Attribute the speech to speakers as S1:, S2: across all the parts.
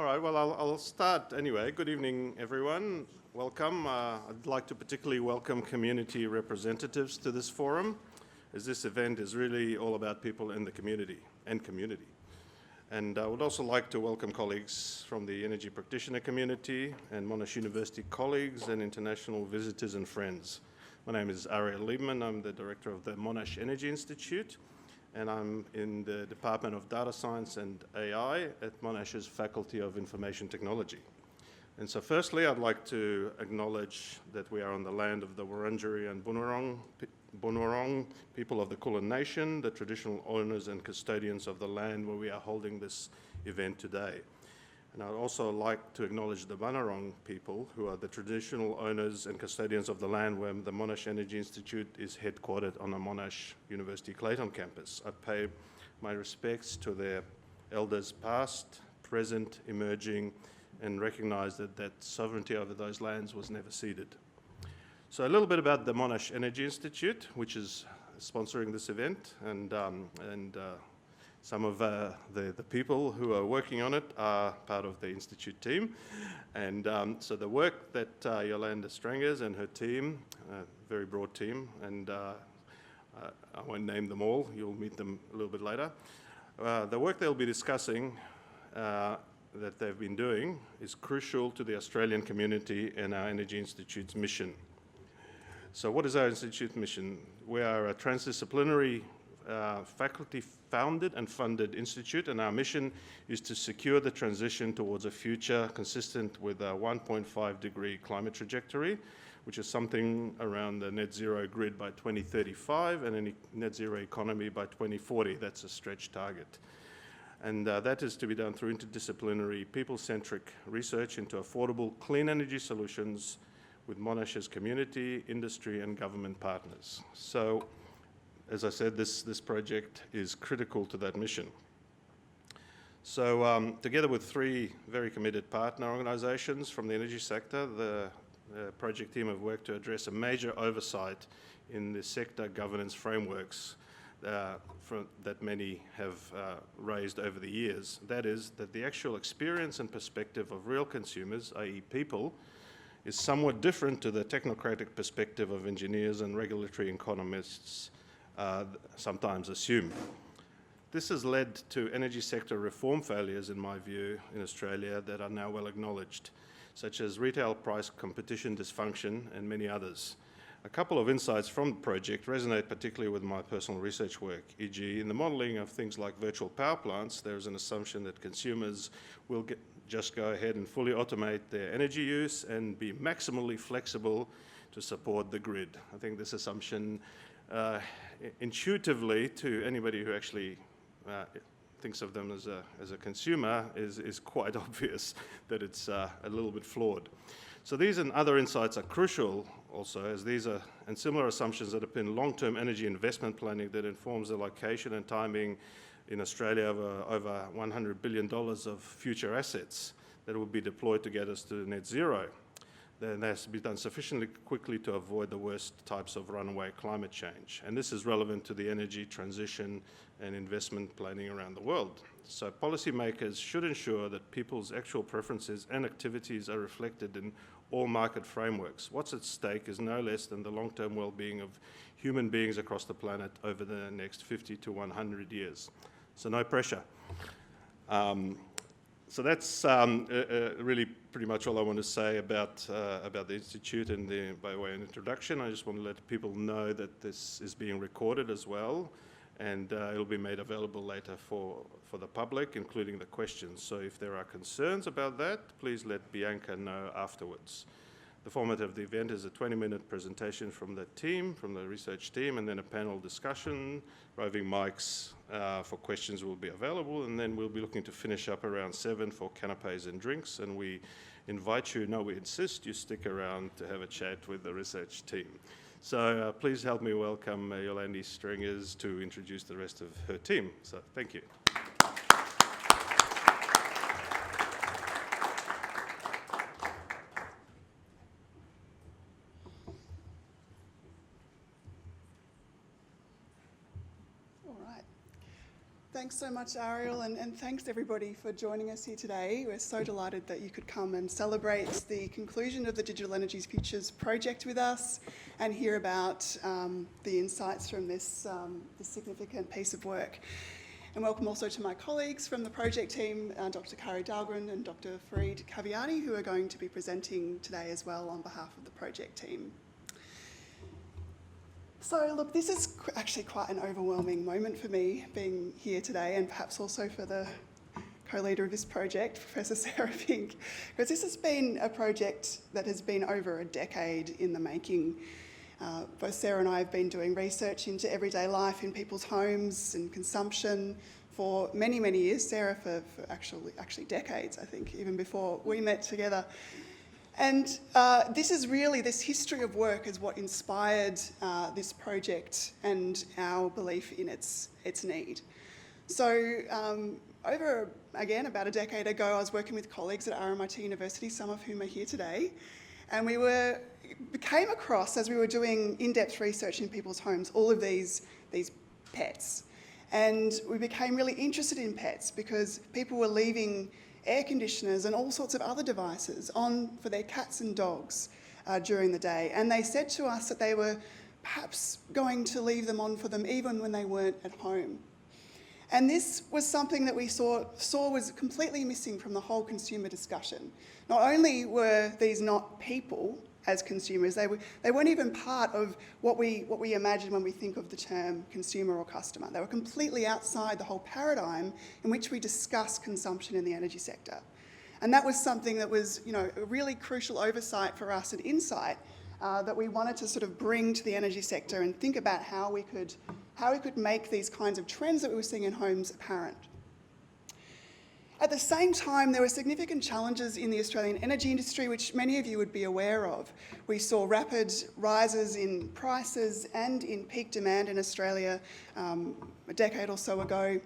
S1: All right, well, I'll start anyway. Good evening, everyone. Welcome. I'd like to particularly welcome community representatives to this forum, as this event is really all about people in the community and community. And I would also like to welcome colleagues from the energy practitioner community and Monash University colleagues and international visitors and friends. My name is Ariel Liebman. I'm the director of the Monash Energy Institute, and I'm in the Department of Data Science and AI at Monash's Faculty of Information Technology. And so firstly, I'd like to acknowledge that we are on the land of the Wurundjeri and Bunurong people of the Kulin Nation, the traditional owners and custodians of the land where we are holding this event today. And I'd also like to acknowledge the Bunurong people, who are the traditional owners and custodians of the land where the Monash Energy Institute is headquartered on the Monash University Clayton campus. I pay my respects to their elders past, present, emerging, and recognise that sovereignty over those lands was never ceded. So a little bit about the Monash Energy Institute, which is sponsoring this event, and some of the people who are working on it are part of the Institute team. And so the work that Yolande Strengers and her team, very broad team, and I won't name them all, you'll meet them a little bit later. The work they'll be discussing that they've been doing is crucial to the Australian community and our Energy Institute's mission. So what is our Institute mission? We are a transdisciplinary faculty-founded and funded institute, and our mission is to secure the transition towards a future consistent with a 1.5-degree climate trajectory, which is something around the net zero grid by 2035 and a net zero economy by 2040. That's a stretch target. And that is to be done through interdisciplinary, people-centric research into affordable, clean energy solutions with Monash's community, industry, and government partners. So, as I said, this project is critical to that mission. So together with three very committed partner organisations from the energy sector, the project team have worked to address a major oversight in the sector governance frameworks that many have raised over the years. That is, that the actual experience and perspective of real consumers, i.e. people, is somewhat different to the technocratic perspective of engineers and regulatory economists sometimes assume. This has led to energy sector reform failures, in my view, in Australia that are now well acknowledged, such as retail price competition dysfunction and many others. A couple of insights from the project resonate particularly with my personal research work, e.g. in the modelling of things like virtual power plants, there is an assumption that consumers will just go ahead and fully automate their energy use and be maximally flexible to support the grid. I think this assumption intuitively to anybody who actually thinks of them as a consumer is quite obvious that it's a little bit flawed. So these and other insights are crucial also, as these are and similar assumptions that have been long-term energy investment planning that informs the location and timing in Australia of over $100 billion of future assets that will be deployed to get us to net zero. Then that has to be done sufficiently quickly to avoid the worst types of runaway climate change. And this is relevant to the energy transition and investment planning around the world. So policymakers should ensure that people's actual preferences and activities are reflected in all market frameworks. What's at stake is no less than the long-term well-being of human beings across the planet over the next 50 to 100 years. So no pressure. So that's really pretty much all I want to say about the Institute and by way of introduction. I just want to let people know that this is being recorded as well, and it'll be made available later for the public, including the questions. So if there are concerns about that, please let Bianca know afterwards. The format of the event is a 20-minute presentation from the team, from the research team, and then a panel discussion. Roving mics for questions will be available, and then we'll be looking to finish up around 7 for canapes and drinks, and we invite you, no, we insist you stick around to have a chat with the research team. So please help me welcome Yolande Strengers to introduce the rest of her team. So thank you.
S2: All right. Thanks so much, Ariel, and thanks everybody for joining us here today. We're so delighted that you could come and celebrate the conclusion of the Digital Energies Futures project with us and hear about the insights from this significant piece of work. And welcome also to my colleagues from the project team, Dr. Kari Dahlgren and Dr. Kaviani, who are going to be presenting today as well on behalf of the project team. So look, this is actually quite an overwhelming moment for me being here today, and perhaps also for the co-leader of this project, Professor Sarah Fink, because this has been a project that has been over a decade in the making. Both Sarah and I have been doing research into everyday life in people's homes and consumption for many, many years. Sarah for actually decades, I think, even before we met together. And this history of work is what inspired this project and our belief in its need. So about a decade ago, I was working with colleagues at RMIT University, some of whom are here today, and we came across, as we were doing in-depth research in people's homes, all of these pets. And we became really interested in pets because people were leaving air conditioners and all sorts of other devices on for their cats and dogs during the day. And they said to us that they were perhaps going to leave them on for them even when they weren't at home. And this was something that we saw was completely missing from the whole consumer discussion. Not only were these not people as consumers, they weren't even part of what we imagine when we think of the term consumer or customer. They were completely outside the whole paradigm in which we discuss consumption in the energy sector. And that was something that was, a really crucial oversight for us and insight that we wanted to sort of bring to the energy sector and think about how we could make these kinds of trends that we were seeing in homes apparent. At the same time, there were significant challenges in the Australian energy industry, which many of you would be aware of. We saw rapid rises in prices and in peak demand in Australia a decade or so ago.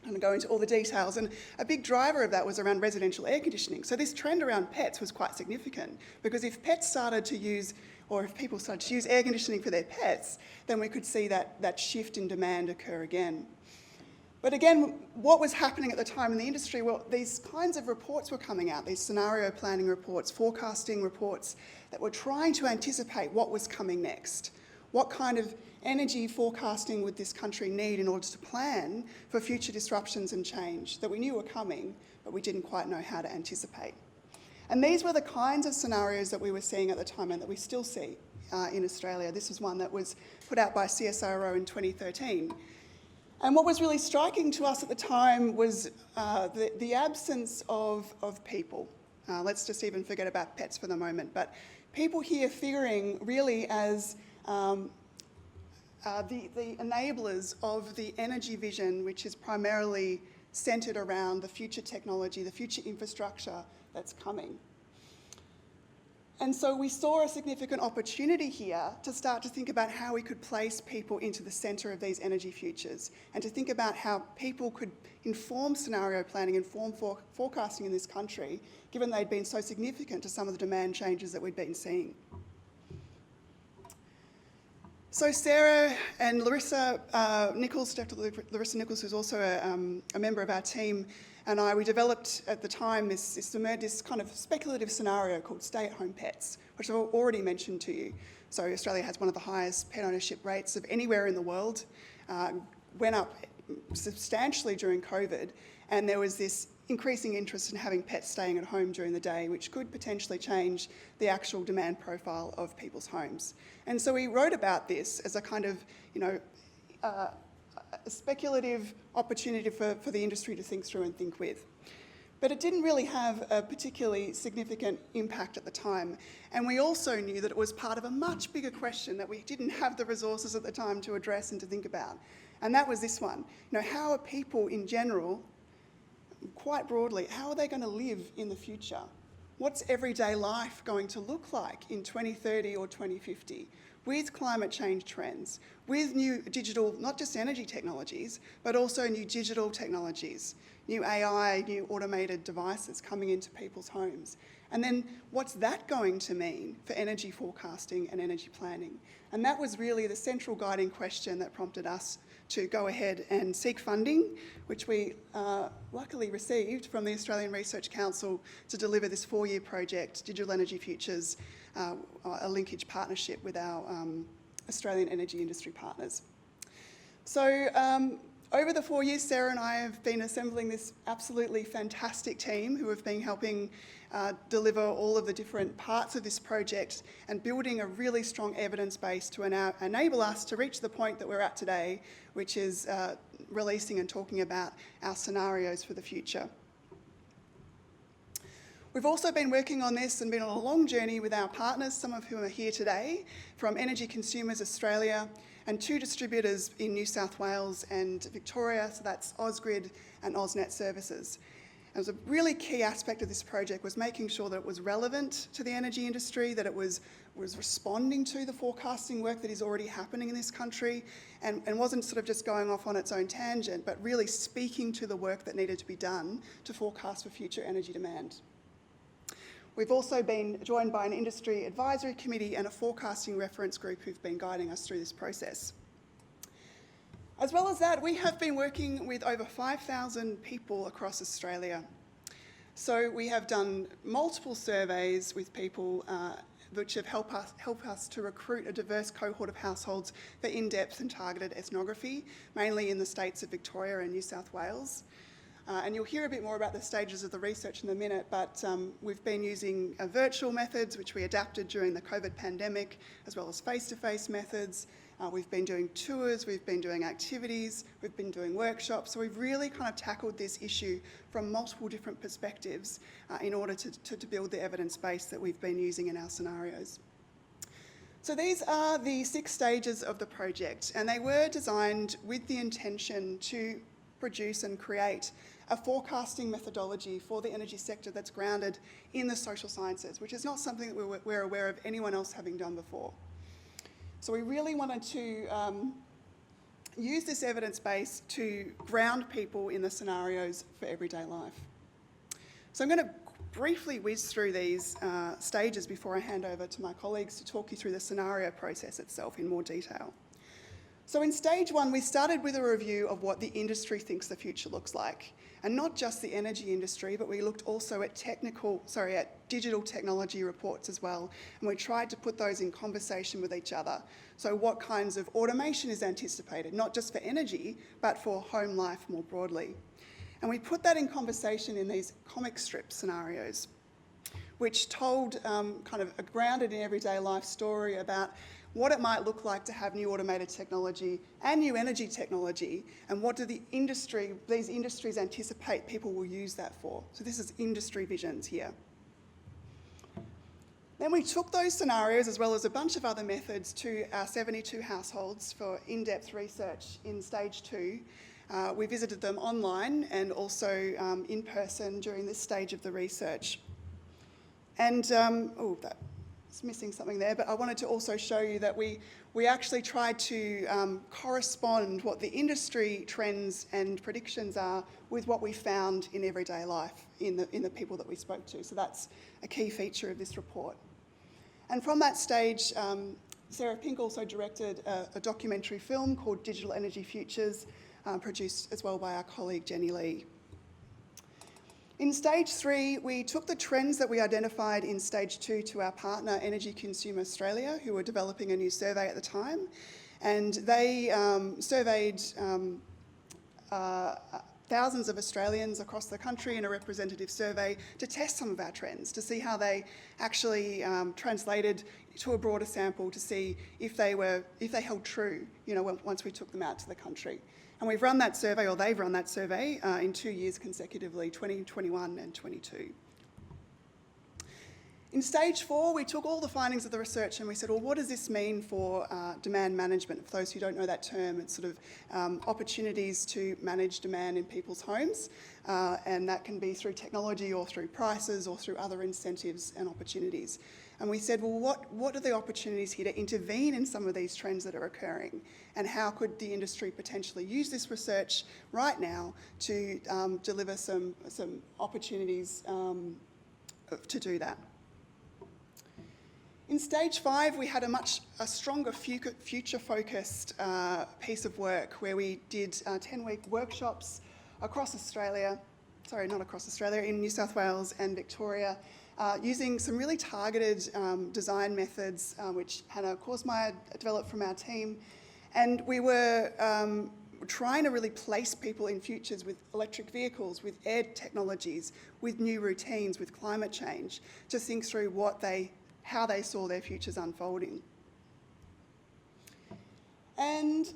S2: I'm going to go into all the details, and a big driver of that was around residential air conditioning. So this trend around pets was quite significant, because if people started to use air conditioning for their pets, then we could see that shift in demand occur again. But again, what was happening at the time in the industry? Well, these kinds of reports were coming out, these scenario planning reports, forecasting reports that were trying to anticipate what was coming next. What kind of energy forecasting would this country need in order to plan for future disruptions and change that we knew were coming, but we didn't quite know how to anticipate? And these were the kinds of scenarios that we were seeing at the time and that we still see in Australia. This was one that was put out by CSIRO in 2013. And what was really striking to us at the time was the absence of people. Let's just even forget about pets for the moment, but people here figuring really as the enablers of the energy vision, which is primarily centred around the future technology, the future infrastructure that's coming. And so we saw a significant opportunity here to start to think about how we could place people into the centre of these energy futures, and to think about how people could inform scenario planning, inform forecasting in this country, given they'd been so significant to some of the demand changes that we'd been seeing. So Sarah and Larissa Nichols, Dr. Larissa Nichols, who's also a member of our team, and we developed at the time this kind of speculative scenario called stay-at-home pets, which I've already mentioned to you. So Australia has one of the highest pet ownership rates of anywhere in the world, went up substantially during COVID, and there was this increasing interest in having pets staying at home during the day, which could potentially change the actual demand profile of people's homes. And so we wrote about this as a kind of, a speculative opportunity for the industry to think through and think with. But it didn't really have a particularly significant impact at the time. And we also knew that it was part of a much bigger question that we didn't have the resources at the time to address and to think about. And that was this one. How are people in general, quite broadly, how are they going to live in the future? What's everyday life going to look like in 2030 or 2050 with climate change trends, with new digital, not just energy technologies, but also new digital technologies, new AI, new automated devices coming into people's homes? And then what's that going to mean for energy forecasting and energy planning? And that was really the central guiding question that prompted us to go ahead and seek funding, which we luckily received from the Australian Research Council to deliver this 4-year project, Digital Energy Futures, a linkage partnership with our Australian energy industry partners. So over the 4 years, Sarah and I have been assembling this absolutely fantastic team who have been helping deliver all of the different parts of this project and building a really strong evidence base to enable us to reach the point that we're at today, which is releasing and talking about our scenarios for the future. We've also been working on this and been on a long journey with our partners, some of whom are here today, from Energy Consumers Australia and 2 distributors in New South Wales and Victoria, so that's Ausgrid and AusNet Services. It was a really key aspect of this project was making sure that it was relevant to the energy industry, that it was responding to the forecasting work that is already happening in this country and wasn't sort of just going off on its own tangent, but really speaking to the work that needed to be done to forecast for future energy demand. We've also been joined by an industry advisory committee and a forecasting reference group who've been guiding us through this process. As well as that, we have been working with over 5,000 people across Australia. So we have done multiple surveys with people which have helped us to recruit a diverse cohort of households for in-depth and targeted ethnography, mainly in the states of Victoria and New South Wales. And you'll hear a bit more about the stages of the research in a minute, but we've been using virtual methods, which we adapted during the COVID pandemic, as well as face-to-face methods. We've been doing tours, we've been doing activities, we've been doing workshops. So we've really kind of tackled this issue from multiple different perspectives in order to build the evidence base that we've been using in our scenarios. So these are the 6 stages of the project, and they were designed with the intention to produce and create a forecasting methodology for the energy sector that's grounded in the social sciences, which is not something that we're aware of anyone else having done before. So we really wanted to use this evidence base to ground people in the scenarios for everyday life. So I'm going to briefly whiz through these stages before I hand over to my colleagues to talk you through the scenario process itself in more detail. So in stage 1, we started with a review of what the industry thinks the future looks like. And not just the energy industry, but we looked also at digital technology reports as well. And we tried to put those in conversation with each other. So what kinds of automation is anticipated, not just for energy, but for home life more broadly. And we put that in conversation in these comic strip scenarios, which told kind of a grounded in everyday life story about what it might look like to have new automated technology and new energy technology, and what do these industries anticipate people will use that for. So this is industry visions here. Then we took those scenarios, as well as a bunch of other methods, to our 72 households for in-depth research in stage 2. We visited them online and also in person during this stage of the research. And, it's missing something there, but I wanted to also show you that we actually tried to correspond what the industry trends and predictions are with what we found in everyday life in the people that we spoke to. So that's a key feature of this report. And from that stage, Sarah Pink also directed a documentary film called Digital Energy Futures, produced as well by our colleague Jenny Lee. In stage 3, we took the trends that we identified in stage 2 to our partner Energy Consumer Australia, who were developing a new survey at the time, and they surveyed thousands of Australians across the country in a representative survey to test some of our trends, to see how they actually translated to a broader sample, to see if they held true, once we took them out to the country. And we've run that survey, or they've run that survey, in 2 years consecutively, 2021 and 22. In stage 4, we took all the findings of the research and we said, well, what does this mean for demand management? For those who don't know that term, it's sort of opportunities to manage demand in people's homes, and that can be through technology or through prices or through other incentives and opportunities. And we said, well, what are the opportunities here to intervene in some of these trends that are occurring? And how could the industry potentially use this research right now to deliver some opportunities to do that. In stage 5, we had a stronger future-focused piece of work where we did 10-week workshops across Australia, in New South Wales and Victoria, using some really targeted design methods, which Hannah Korsmeyer developed from our team. And we were trying to really place people in futures with electric vehicles, with air technologies, with new routines, with climate change, to think through how they saw their futures unfolding. And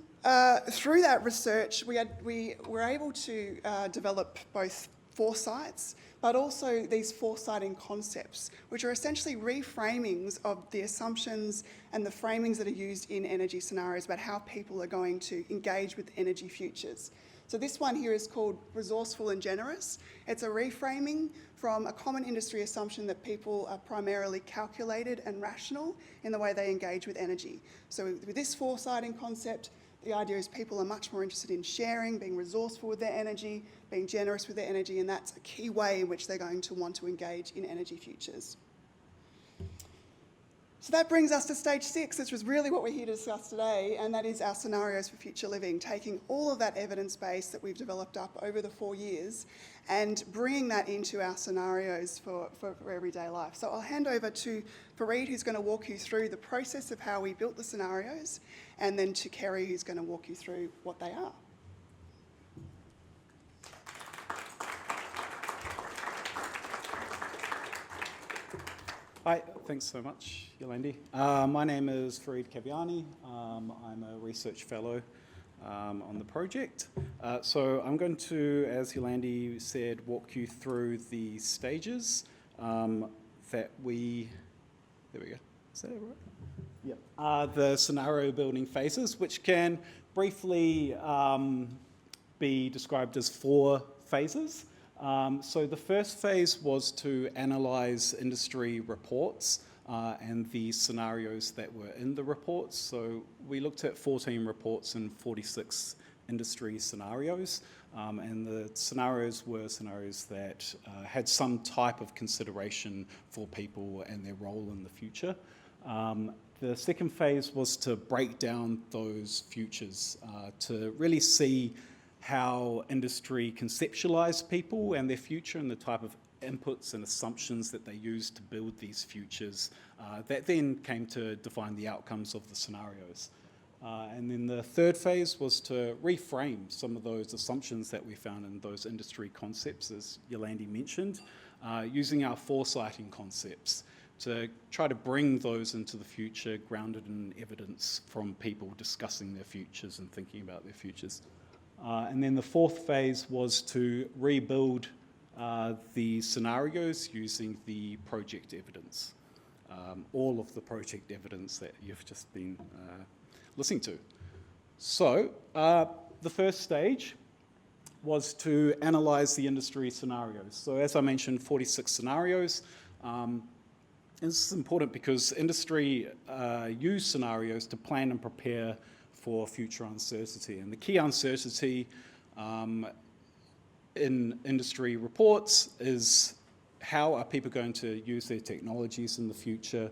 S2: through that research, we were able to develop both foresights, but also these foresighting concepts, which are essentially reframings of the assumptions and the framings that are used in energy scenarios about how people are going to engage with energy futures. So this one here is called resourceful and generous. It's a reframing from a common industry assumption that people are primarily calculated and rational in the way they engage with energy. So with this foresighting concept, the idea is people are much more interested in sharing, being resourceful with their energy, being generous with their energy, and that's a key way in which they're going to want to engage in energy futures. So that brings us to stage 6, which was really what we're here to discuss today, and that is our scenarios for future living, taking all of that evidence base that we've developed up over the 4 years and bringing that into our scenarios for everyday life. So I'll hand over to Fareed, who's going to walk you through the process of how we built the scenarios, and then to Kari, who's going to walk you through what they are.
S3: Hi, thanks so much, Yolande. My name is Fareed Kaviani. I'm a research fellow on the project. So I'm going to, as Yolande said, walk you through the stages that we... There we go. Is that right? Yep. The scenario building phases, which can briefly be described as 4 phases. So the first phase was to analyse industry reports and the scenarios that were in the reports. So we looked at 14 reports and 46 industry scenarios, and the scenarios were scenarios that had some type of consideration for people and their role in the future. The second phase was to break down those futures, to really see how industry conceptualised people and their future and the type of inputs and assumptions that they used to build these futures that then came to define the outcomes of the scenarios. And then the third phase was to reframe some of those assumptions that we found in those industry concepts, as Yolande mentioned, using our foresighting concepts to try to bring those into the future grounded in evidence from people discussing their futures and thinking about their futures. And then the fourth phase was to rebuild the scenarios using the project evidence, all of the project evidence that you've just been listening to. So the first stage was to analyse the industry scenarios. So as I mentioned, 46 scenarios. This is important because industry use scenarios to plan and prepare for future uncertainty. And the key uncertainty in industry reports is how are people going to use their technologies in the future,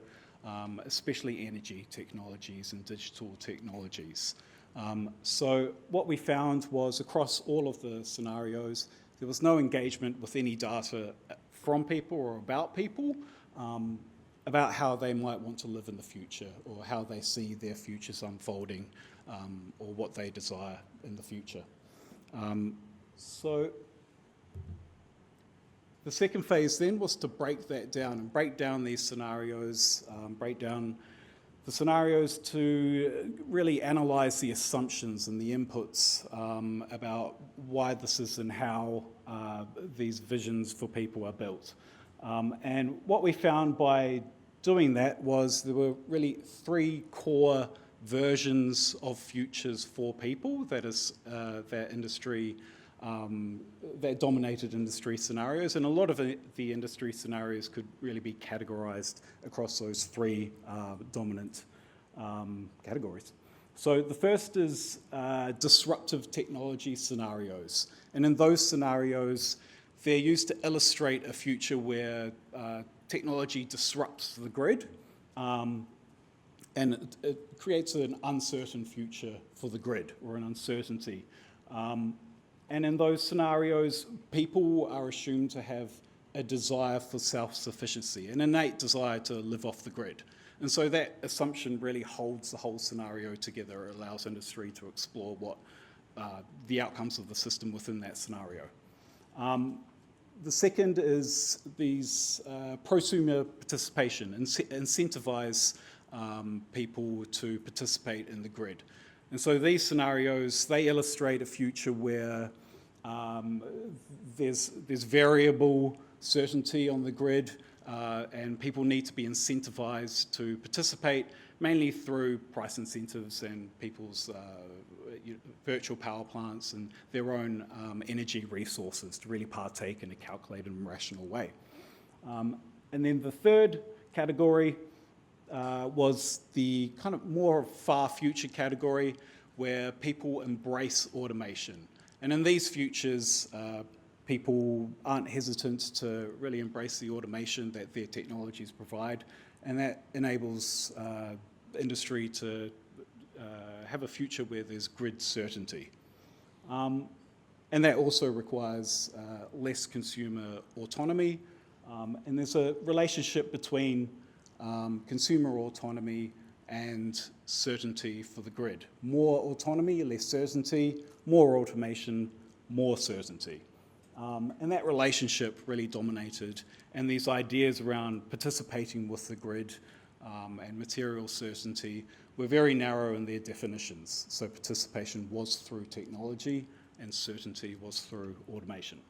S3: especially energy technologies and digital technologies. So what we found was across all of the scenarios, there was no engagement with any data from people or about people about how they might want to live in the future or how they see their futures unfolding or what they desire in the future. So the second phase then was to break that down and break down these scenarios, break down the scenarios to really analyse the assumptions and the inputs about why this is and how these visions for people are built. And what we found by doing that was there were really 3 core versions of futures for people, that is, that industry, that dominated industry scenarios, and a lot of the industry scenarios could really be categorised across those 3 dominant categories. So the first is disruptive technology scenarios, and in those scenarios, they're used to illustrate a future where technology disrupts the grid, and it creates an uncertain future for the grid, or an uncertainty. And in those scenarios, people are assumed to have a desire for self-sufficiency, an innate desire to live off the grid. And so that assumption really holds the whole scenario together. It allows industry to explore what the outcomes of the system within that scenario. The second is these prosumer participation, incentivize people to participate in the grid. And so these scenarios, they illustrate a future where there's variable certainty on the grid, and people need to be incentivized to participate, mainly through price incentives and people's virtual power plants and their own energy resources to really partake in a calculated and rational way. And then the third category was the kind of more far future category where people embrace automation. And in these futures, people aren't hesitant to really embrace the automation that their technologies provide, and that enables industry to have a future where there's grid certainty. And that also requires less consumer autonomy, and there's a relationship between consumer autonomy and certainty for the grid. More autonomy, less certainty, more automation, more certainty. And that relationship really dominated, and these ideas around participating with the grid and material certainty were very narrow in their definitions. So participation was through technology and certainty was through automation.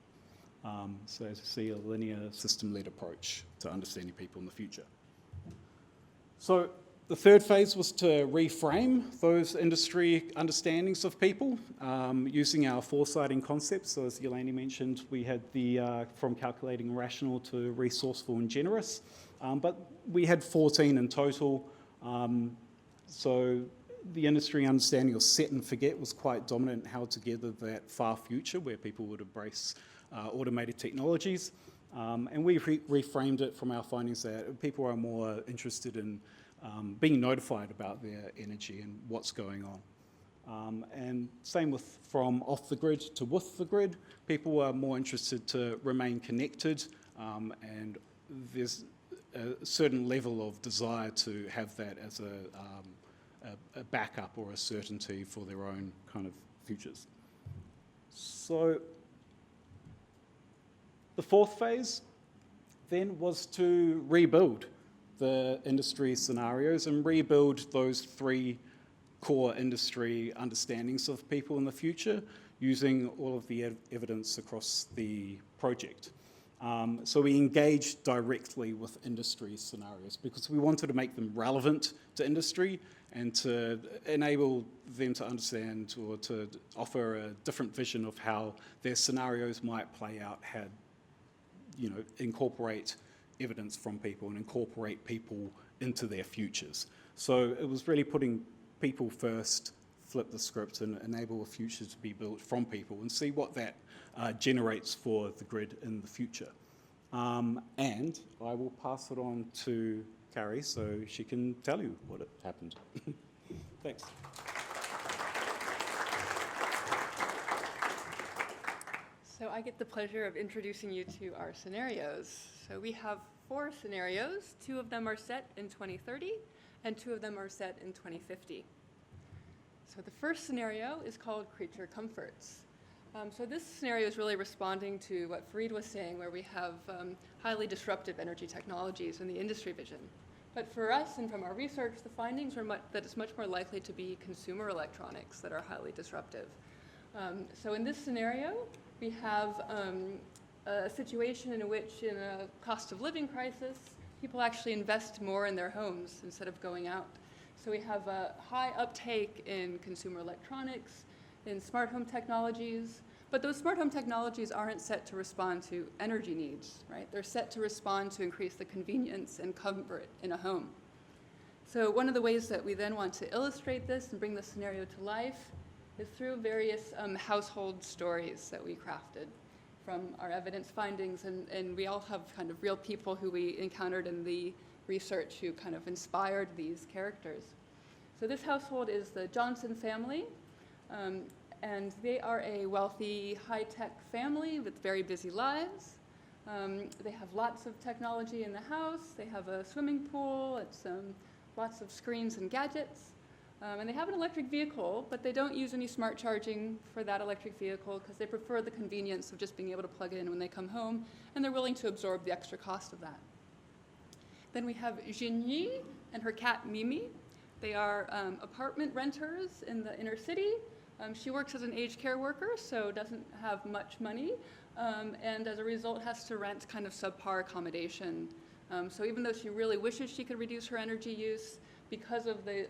S3: So as you see, a linear system-led approach to understanding people in the future. So the third phase was to reframe those industry understandings of people using our foresighting concepts. So as Yolande mentioned, we had the from calculating rational to resourceful and generous, but we had 14 in total. So the industry understanding of set and forget was quite dominant and held together that far future where people would embrace automated technologies. And we reframed it from our findings that people are more interested in being notified about their energy and what's going on. And same with from off the grid to with the grid, people are more interested to remain connected, and there's a certain level of desire to have that as a backup or a certainty for their own kind of futures. So the fourth phase then was to rebuild the industry scenarios and rebuild those three core industry understandings of people in the future using all of the evidence across the project. So we engaged directly with industry scenarios because we wanted to make them relevant to industry and to enable them to understand or to offer a different vision of how their scenarios might play out had, you know, incorporate evidence from people and incorporate people into their futures. So it was really putting people first, flip the script and enable a future to be built from people and see what that generates for the grid in the future. And I will pass it on to Kari so she can tell you what happened. Thanks.
S4: So I get the pleasure of introducing you to our scenarios. So we have 4 scenarios. 2 of them are set in 2030, and 2 of them are set in 2050. So the first scenario is called Creature Comforts. So this scenario is really responding to what Fareed was saying, where we have highly disruptive energy technologies in the industry vision. But for us and from our research, the findings are that it's much more likely to be consumer electronics that are highly disruptive. So in this scenario, we have a situation in which, in a cost of living crisis, people actually invest more in their homes instead of going out. So we have a high uptake in consumer electronics, in smart home technologies, but those smart home technologies aren't set to respond to energy needs, right? They're set to respond to increase the convenience and comfort in a home. So one of the ways that we then want to illustrate this and bring the scenario to life is through various household stories that we crafted. from our evidence findings, and we all have kind of real people who we encountered in the research who kind of inspired these characters. So this household is the Johnson family, and they are a wealthy, high-tech family with very busy lives. They have lots of technology in the house. They have a swimming pool. It's lots of screens and gadgets. And they have an electric vehicle, but they don't use any smart charging for that electric vehicle because they prefer the convenience of just being able to plug it in when they come home, and they're willing to absorb the extra cost of that. Then we have Jinyi and her cat Mimi. They are apartment renters in the inner city. She works as an aged care worker, so doesn't have much money, and as a result has to rent kind of subpar accommodation. So even though she really wishes she could reduce her energy use, because of the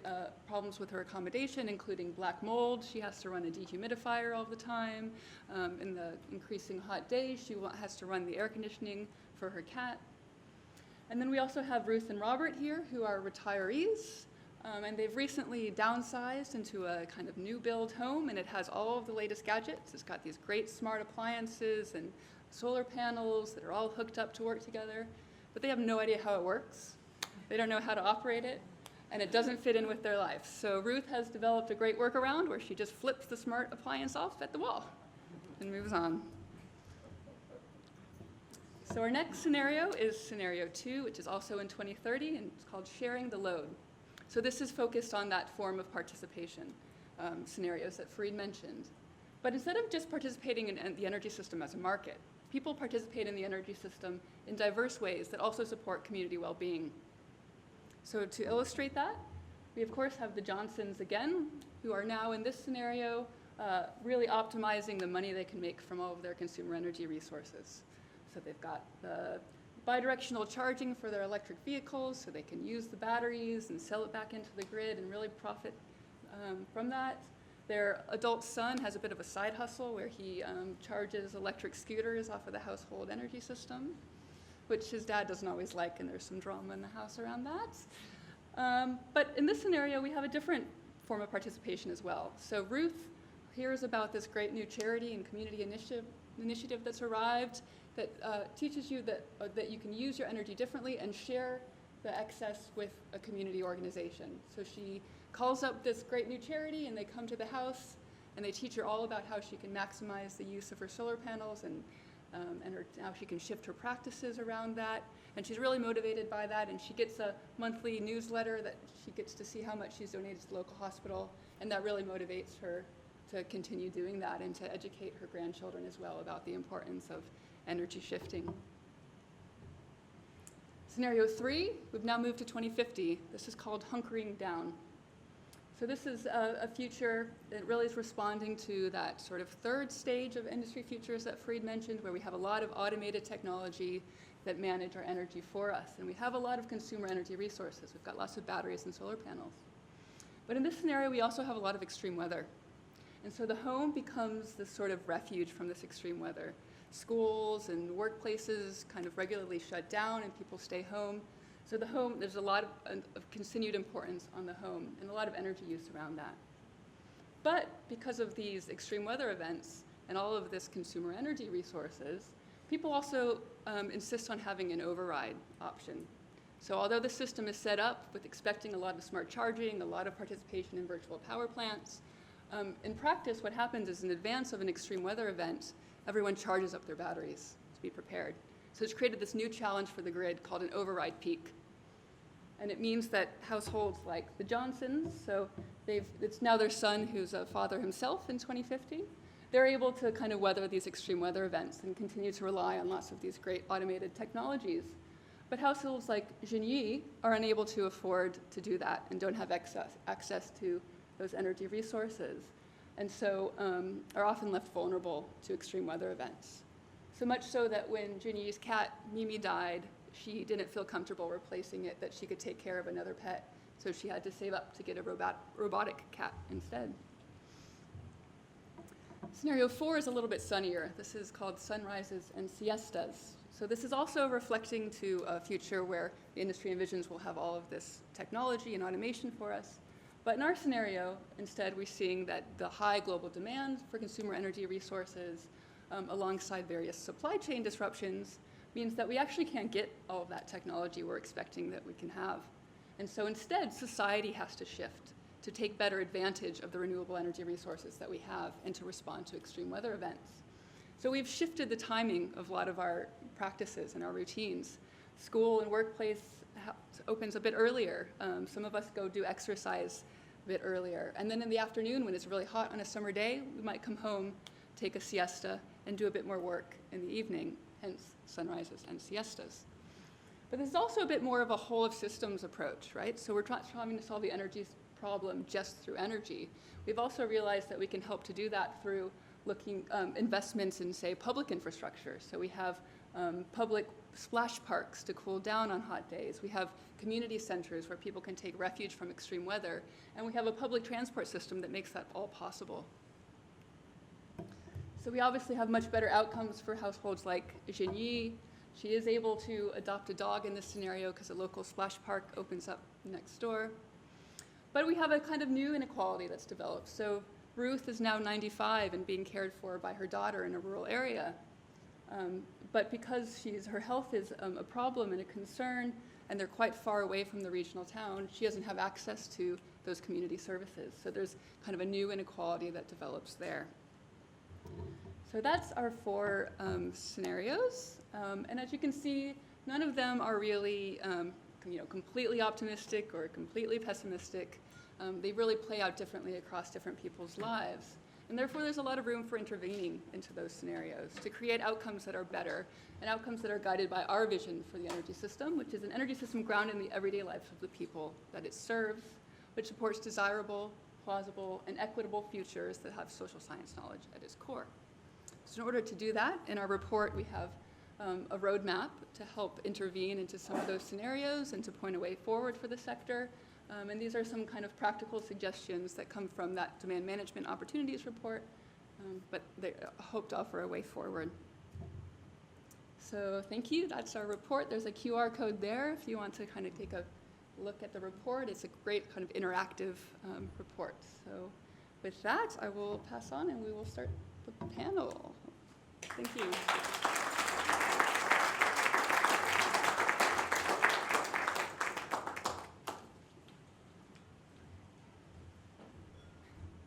S4: problems with her accommodation, including black mold, she has to run a dehumidifier all the time. In the increasing hot days, she has to run the air conditioning for her cat. And then we also have Ruth and Robert here, who are retirees. And they've recently downsized into a kind of new build home, and it has all of the latest gadgets. It's got these great smart appliances and solar panels that are all hooked up to work together. But they have no idea how it works. They don't know how to operate it, and it doesn't fit in with their life. So Ruth has developed a great workaround where she just flips the smart appliance off at the wall and moves on. So our next scenario is scenario 2, which is also in 2030, and it's called sharing the load. So this is focused on that form of participation scenarios that Fareed mentioned. But instead of just participating in the energy system as a market, people participate in the energy system in diverse ways that also support community well-being. So to illustrate that, we of course have the Johnsons again, who are now in this scenario really optimizing the money they can make from all of their consumer energy resources. So they've got the bidirectional charging for their electric vehicles, so they can use the batteries and sell it back into the grid and really profit from that. Their adult son has a bit of a side hustle where he charges electric scooters off of the household energy system, which his dad doesn't always like, and there's some drama in the house around that. But in this scenario, we have a different form of participation as well. So Ruth hears about this great new charity and community initiative that's arrived that teaches you that you can use your energy differently and share the excess with a community organization. So she calls up this great new charity, and they come to the house, and they teach her all about how she can maximize the use of her solar panels and how she can shift her practices around that. And she's really motivated by that, and she gets a monthly newsletter that she gets to see how much she's donated to the local hospital, and that really motivates her to continue doing that and to educate her grandchildren as well about the importance of energy shifting. Scenario 3, we've now moved to 2050. This is called hunkering down. So this is a future that really is responding to that sort of third stage of industry futures that Fareed mentioned, where we have a lot of automated technology that manage our energy for us. And we have a lot of consumer energy resources. We've got lots of batteries and solar panels. But in this scenario, we also have a lot of extreme weather. And so the home becomes this sort of refuge from this extreme weather. Schools and workplaces kind of regularly shut down and people stay home. So the home, there's a lot of continued importance on the home and a lot of energy use around that. But because of these extreme weather events and all of this consumer energy resources, people also insist on having an override option. So although the system is set up with expecting a lot of smart charging, a lot of participation in virtual power plants, in practice what happens is in advance of an extreme weather event, everyone charges up their batteries to be prepared. So it's created this new challenge for the grid called an override peak. And it means that households like the Johnsons, so it's now their son who's a father himself in 2050, they're able to kind of weather these extreme weather events and continue to rely on lots of these great automated technologies. But households like Jinyi are unable to afford to do that and don't have access to those energy resources, and so are often left vulnerable to extreme weather events. So much so that when Jinyi's cat, Mimi, died, she didn't feel comfortable replacing it, that she could take care of another pet, so she had to save up to get a robotic cat instead. Scenario 4 is a little bit sunnier. This is called sunrises and siestas. So this is also reflecting to a future where the industry envisions we'll have all of this technology and automation for us. But in our scenario, instead, we're seeing that the high global demand for consumer energy resources alongside various supply chain disruptions, means that we actually can't get all of that technology we're expecting that we can have. And so instead, society has to shift to take better advantage of the renewable energy resources that we have and to respond to extreme weather events. So we've shifted the timing of a lot of our practices and our routines. School and workplace opens a bit earlier. Some of us go do exercise a bit earlier. And then in the afternoon, when it's really hot on a summer day, we might come home, take a siesta, and do a bit more work in the evening, hence sunrises and siestas. But there's also a bit more of a whole of systems approach, right? So we're trying to solve the energy problem just through energy. We've also realized that we can help to do that through looking investments in, say, public infrastructure. So we have public splash parks to cool down on hot days. We have community centers where people can take refuge from extreme weather. And we have a public transport system that makes that all possible. So we obviously have much better outcomes for households like Jinyi. She is able to adopt a dog in this scenario because a local splash park opens up next door. But we have a kind of new inequality that's developed. So Ruth is now 95 and being cared for by her daughter in a rural area. But because her health is a problem and a concern, and they're quite far away from the regional town, she doesn't have access to those community services. So there's kind of a new inequality that develops there. So that's our 4 scenarios. And as you can see, none of them are really completely optimistic or completely pessimistic. They really play out differently across different people's lives. And therefore, there's a lot of room for intervening into those scenarios to create outcomes that are better and outcomes that are guided by our vision for the energy system, which is an energy system grounded in the everyday lives of the people that it serves, which supports desirable, plausible, and equitable futures that have social science knowledge at its core. So in order to do that, in our report, we have a roadmap to help intervene into some of those scenarios and to point a way forward for the sector. And these are some kind of practical suggestions that come from that Demand Management Opportunities report, but they hope to offer a way forward. So thank you, that's our report. There's a QR code there if you want to kind of take a look at the report. It's a great kind of interactive report. So with that, I will pass on and we will start the panel. Thank you.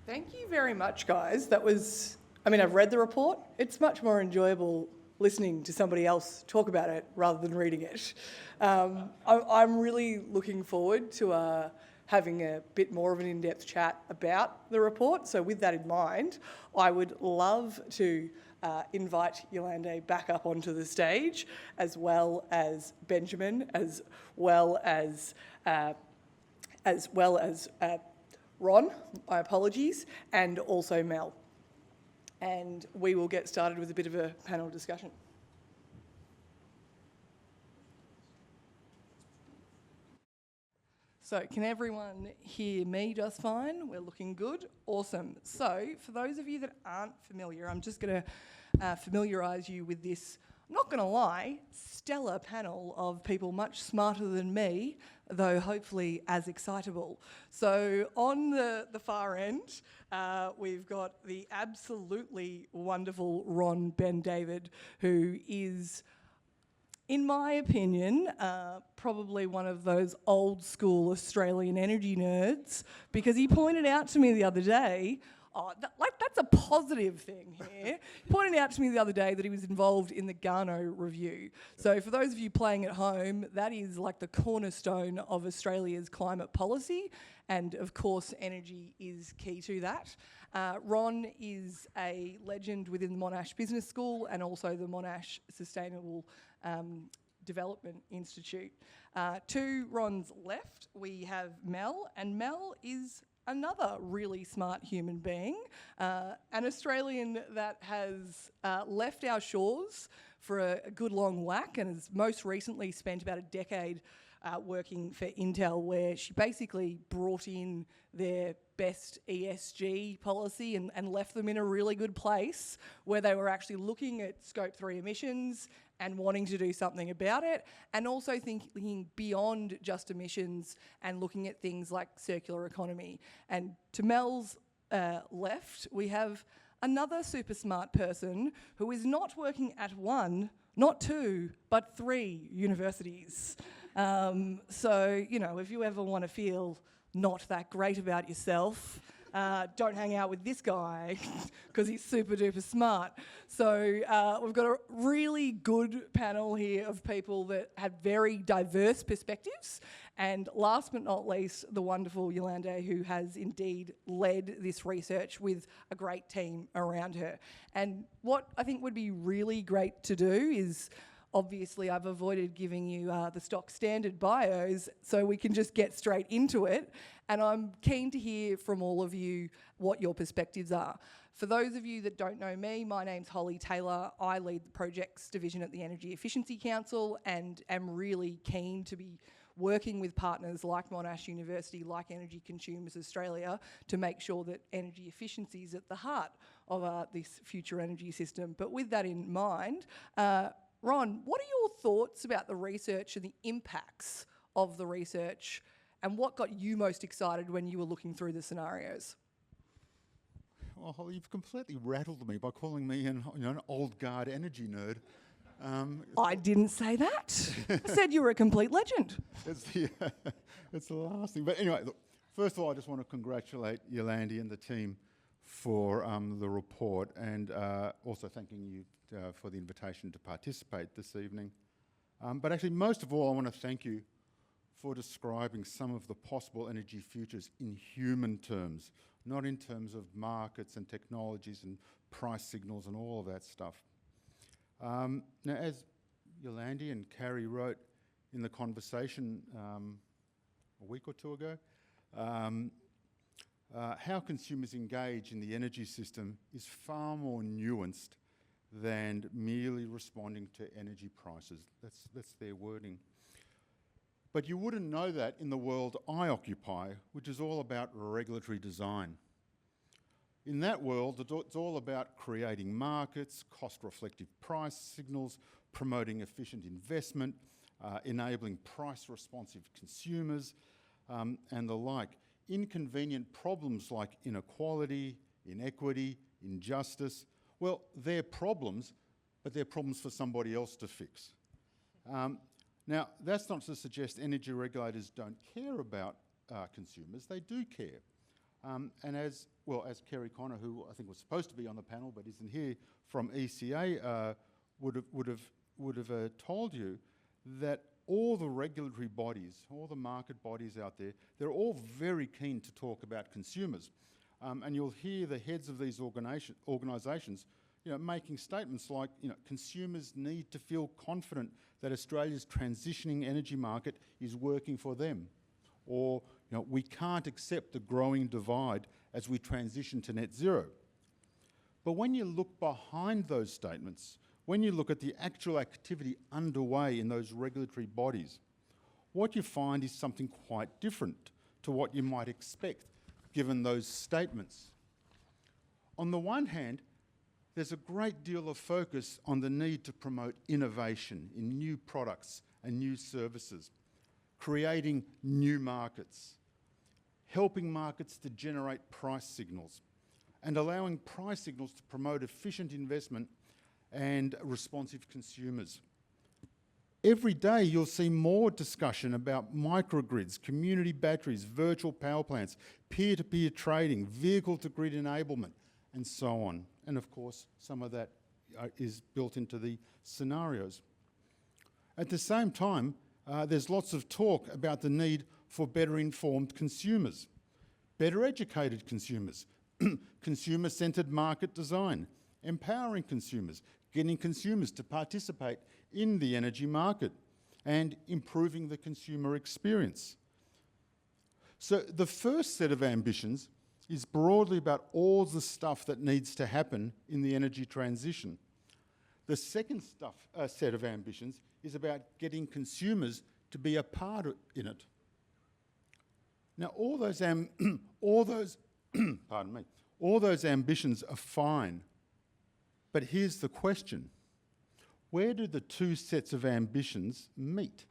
S5: Thank you very much, guys. That was, I've read the report. It's much more enjoyable listening to somebody else talk about it rather than reading it. I'm really looking forward to having a bit more of an in-depth chat about the report. So with that in mind, I would love to invite Yolande back up onto the stage, as well as Benjamin, as well as Ron, my apologies, and also Mel. And we will get started with a bit of a panel discussion. So can everyone hear me just fine? We're looking good. Awesome. So for those of you that aren't familiar, I'm just going to familiarise you with this, I'm not going to lie, stellar panel of people much smarter than me, though hopefully as excitable. So on the far end, we've got the absolutely wonderful Ron Ben David, who is, in my opinion, probably one of those old school Australian energy nerds, because he pointed out to me the other day, that's a positive thing here. He pointed out to me the other day that he was involved in the Garno review. So for those of you playing at home, that is like the cornerstone of Australia's climate policy, and of course energy is key to that. Ron is a legend within the Monash Business School and also the Monash Sustainable Development Institute. To Ron's left, we have Mel, and Mel is another really smart human being, an Australian that has left our shores for a good long whack and has most recently spent about a decade working for Intel, where she basically brought in their best ESG policy and left them in a really good place where they were actually looking at Scope 3 emissions and wanting to do something about it, and also thinking beyond just emissions and looking at things like circular economy. And to Mel's left, we have another super smart person who is not working at one, not two, but 3 universities. So, you know, if you ever want to feel not that great about yourself, don't hang out with this guy because he's super duper smart. So we've got a really good panel here of people that have very diverse perspectives. And last but not least, the wonderful Yolande, who has indeed led this research with a great team around her. And what I think would be really great to do is, obviously I've avoided giving you the stock standard bios, so we can just get straight into it. And I'm keen to hear from all of you what your perspectives are. For those of you that don't know me, my name's Holly Taylor. I lead the projects division at the Energy Efficiency Council and am really keen to be working with partners like Monash University, like Energy Consumers Australia, to make sure that energy efficiency is at the heart of this future energy system. But with that in mind, Ron, what are your thoughts about the research and the impacts of the research, and what got you most excited when you were looking through the scenarios?
S6: Well, Holly, you've completely rattled me by calling me an old guard energy nerd.
S5: I didn't say that. I said you were a complete legend.
S6: It's the last thing. But anyway, look, first of all, I just want to congratulate Yolande and the team for the report, and also thanking you for the invitation to participate this evening. But actually, most of all, I want to thank you for describing some of the possible energy futures in human terms, not in terms of markets and technologies and price signals and all of that stuff. Now, as Yolande and Kari wrote in the conversation a week or two ago, how consumers engage in the energy system is far more nuanced than merely responding to energy prices. That's their wording. But you wouldn't know that in the world I occupy, which is all about regulatory design. In that world, it's all about creating markets, cost-reflective price signals, promoting efficient investment, enabling price-responsive consumers, and the like. Inconvenient problems like inequality, inequity, injustice, well, they're problems, but they're problems for somebody else to fix. Now, that's not to suggest energy regulators don't care about consumers. They do care. And as Kerry Connor, who I think was supposed to be on the panel but isn't here, from ECA would have told you, that all the regulatory bodies, all the market bodies out there, they're all very keen to talk about consumers. And you'll hear the heads of these organisations making statements like, consumers need to feel confident that Australia's transitioning energy market is working for them. Or, we can't accept the growing divide as we transition to net zero. But when you look behind those statements, when you look at the actual activity underway in those regulatory bodies, what you find is something quite different to what you might expect given those statements. On the one hand, there's a great deal of focus on the need to promote innovation in new products and new services, creating new markets, helping markets to generate price signals, and allowing price signals to promote efficient investment and responsive consumers. Every day you'll see more discussion about microgrids, community batteries, virtual power plants, peer-to-peer trading, vehicle-to-grid enablement, and so on. And of course, some of that is built into the scenarios. At the same time, there's lots of talk about the need for better informed consumers, better educated consumers, consumer-centred market design, empowering consumers, getting consumers to participate in the energy market, and improving the consumer experience. So the first set of ambitions is broadly about all the stuff that needs to happen in the energy transition. The second set of ambitions is about getting consumers to be a part in it. Now, all those ambitions are fine, but here's the question. Where do the two sets of ambitions meet?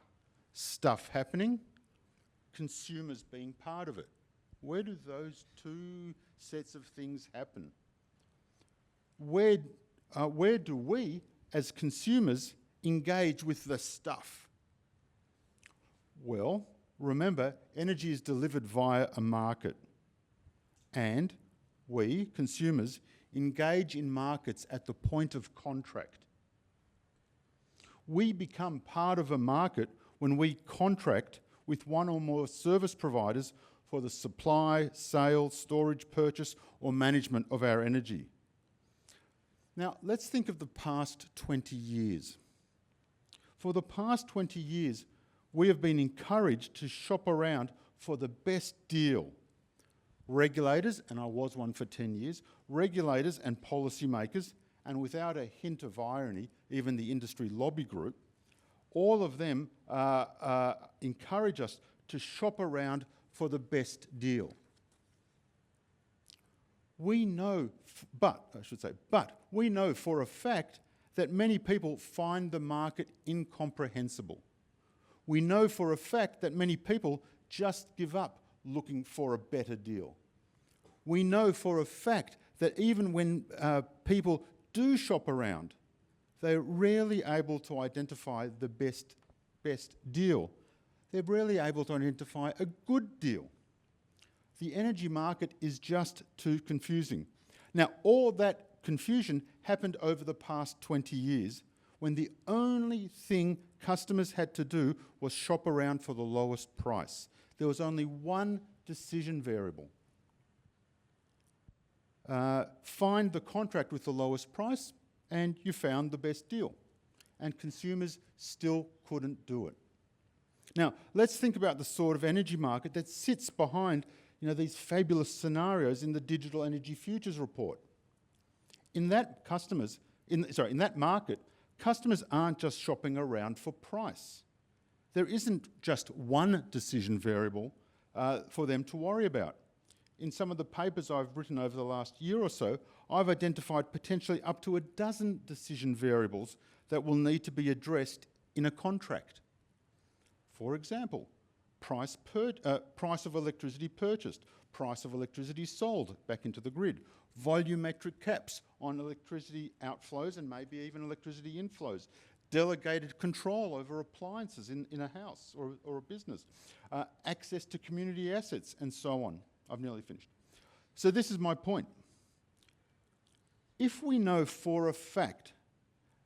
S6: Stuff happening, consumers being part of it. Where do those two sets of things happen? where do we, as consumers, engage with the stuff? Well, remember, energy is delivered via a market, and we, consumers, engage in markets at the point of contract. We become part of a market when we contract with one or more service providers for the supply, sale, storage, purchase, or management of our energy. Now, let's think of the past 20 years. For the past 20 years, we have been encouraged to shop around for the best deal. Regulators, and I was one for 10 years, regulators and policymakers, and without a hint of irony, even the industry lobby group, all of them encourage us to shop around for the best deal. We know, but we know for a fact that many people find the market incomprehensible. We know for a fact that many people just give up looking for a better deal. We know for a fact that even when people do shop around, they're rarely able to identify the best deal. They're rarely able to identify a good deal. The energy market is just too confusing. Now, all that confusion happened over the past 20 years when the only thing customers had to do was shop around for the lowest price. There was only one decision variable. Find the contract with the lowest price and you found the best deal. And consumers still couldn't do it. Now, let's think about the sort of energy market that sits behind these fabulous scenarios in the Digital Energy Futures Report. In that market, customers aren't just shopping around for price. There isn't just one decision variable for them to worry about. In some of the papers I've written over the last year or so, I've identified potentially up to a dozen decision variables that will need to be addressed in a contract. For example, price of electricity purchased, price of electricity sold back into the grid, volumetric caps on electricity outflows and maybe even electricity inflows, delegated control over appliances in a house or a business, access to community assets, and so on. I've nearly finished. So this is my point. If we know for a fact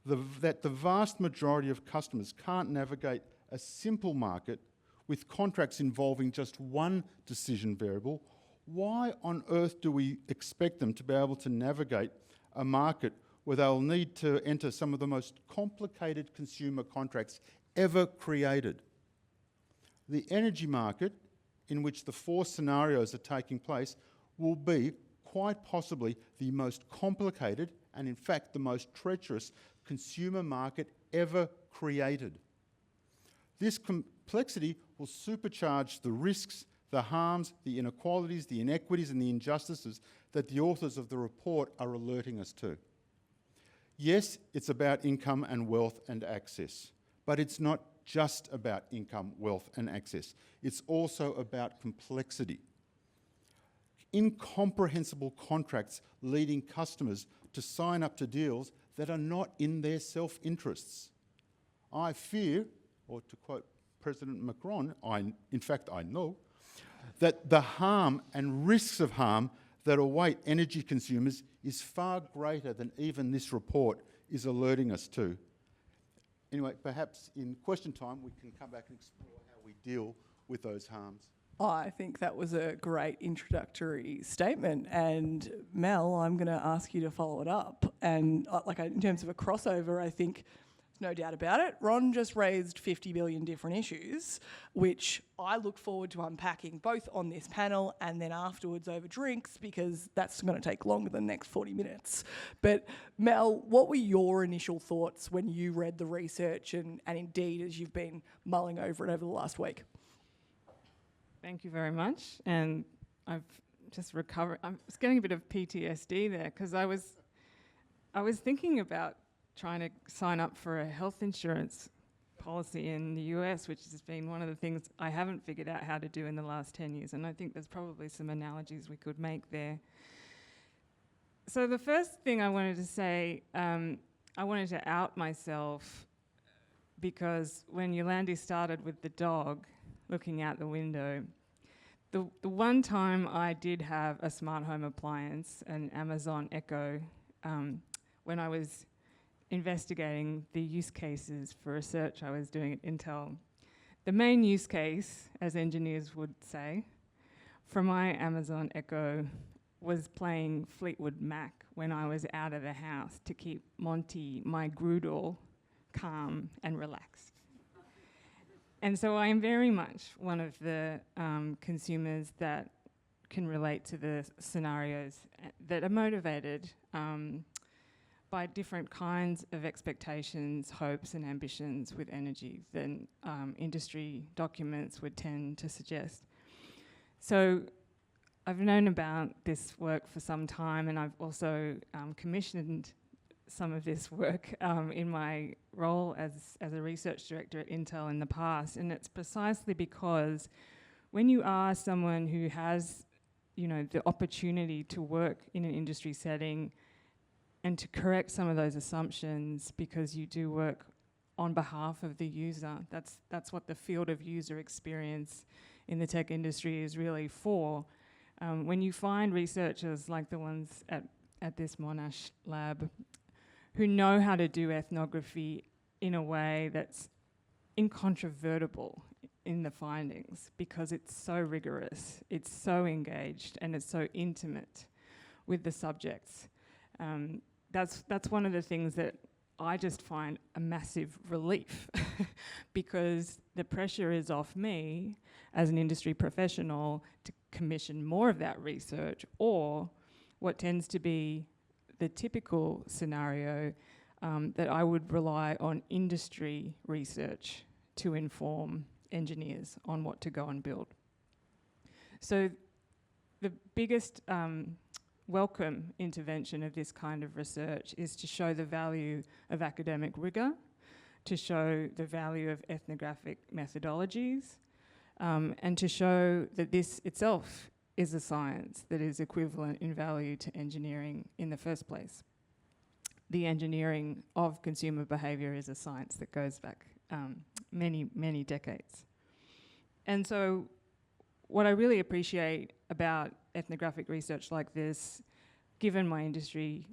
S6: that the vast majority of customers can't navigate a simple market with contracts involving just one decision variable, why on earth do we expect them to be able to navigate a market where they'll need to enter some of the most complicated consumer contracts ever created? The energy market, in which the four scenarios are taking place, will be quite possibly the most complicated and in fact the most treacherous consumer market ever created. This complexity will supercharge the risks, the harms, the inequalities, the inequities and the injustices that the authors of the report are alerting us to. Yes, it's about income and wealth and access, but it's not just about income, wealth and access. It's also about complexity. Incomprehensible contracts leading customers to sign up to deals that are not in their self-interests. I fear, or to quote President Macron, in fact I know, that the harm and risks of harm that await energy consumers is far greater than even this report is alerting us to. Anyway, perhaps in question time we can come back and explore how we deal with those harms.
S5: I think that was a great introductory statement, and Mel, I'm going to ask you to follow it up. And in terms of a crossover, I think there's no doubt about it. Ron just raised 50 billion different issues, which I look forward to unpacking both on this panel and then afterwards over drinks, because that's going to take longer than the next 40 minutes. But Mel, what were your initial thoughts when you read the research and indeed as you've been mulling over it over the last week?
S7: Thank you very much. And I've just recovered. I was getting a bit of PTSD there because I was thinking about trying to sign up for a health insurance policy in the US, which has been one of the things I haven't figured out how to do in the last 10 years. And I think there's probably some analogies we could make there. But I think the research, and indeed, as you've been mulling over it over the last week, I was thinking about trying to sign up for a health insurance policy in the US, which has been one of the things I haven't figured out how to do in the last 10 years. And I think there's probably some analogies we could make there. So the first thing I wanted to say, I wanted to out myself because when Yolande started with the dog looking out the window, the one time I did have a smart home appliance, an Amazon Echo, when I was investigating the use cases for research I was doing at Intel. The main use case, as engineers would say, for my Amazon Echo was playing Fleetwood Mac when I was out of the house to keep Monty, my Groodle, calm and relaxed. And so I am very much one of the consumers that can relate to the scenarios that are motivated by different kinds of expectations, hopes and ambitions with energy than industry documents would tend to suggest. So I've known about this work for some time, and I've also commissioned some of this work in my role as a research director at Intel in the past. And it's precisely because when you are someone who has, the opportunity to work in an industry setting and to correct some of those assumptions because you do work on behalf of the user, that's what the field of user experience in the tech industry is really for. When you find researchers like the ones at this Monash lab who know how to do ethnography in a way that's incontrovertible in the findings because it's so rigorous, it's so engaged, and it's so intimate with the subjects. That's one of the things that I just find a massive relief because the pressure is off me as an industry professional to commission more of that research, or what tends to be the typical scenario that I would rely on industry research to inform engineers on what to go and build. So the biggest welcome intervention of this kind of research is to show the value of academic rigor, to show the value of ethnographic methodologies, and to show that this itself is a science that is equivalent in value to engineering in the first place. The engineering of consumer behaviour is a science that goes back many, many decades. And so what I really appreciate about ethnographic research like this, given my industry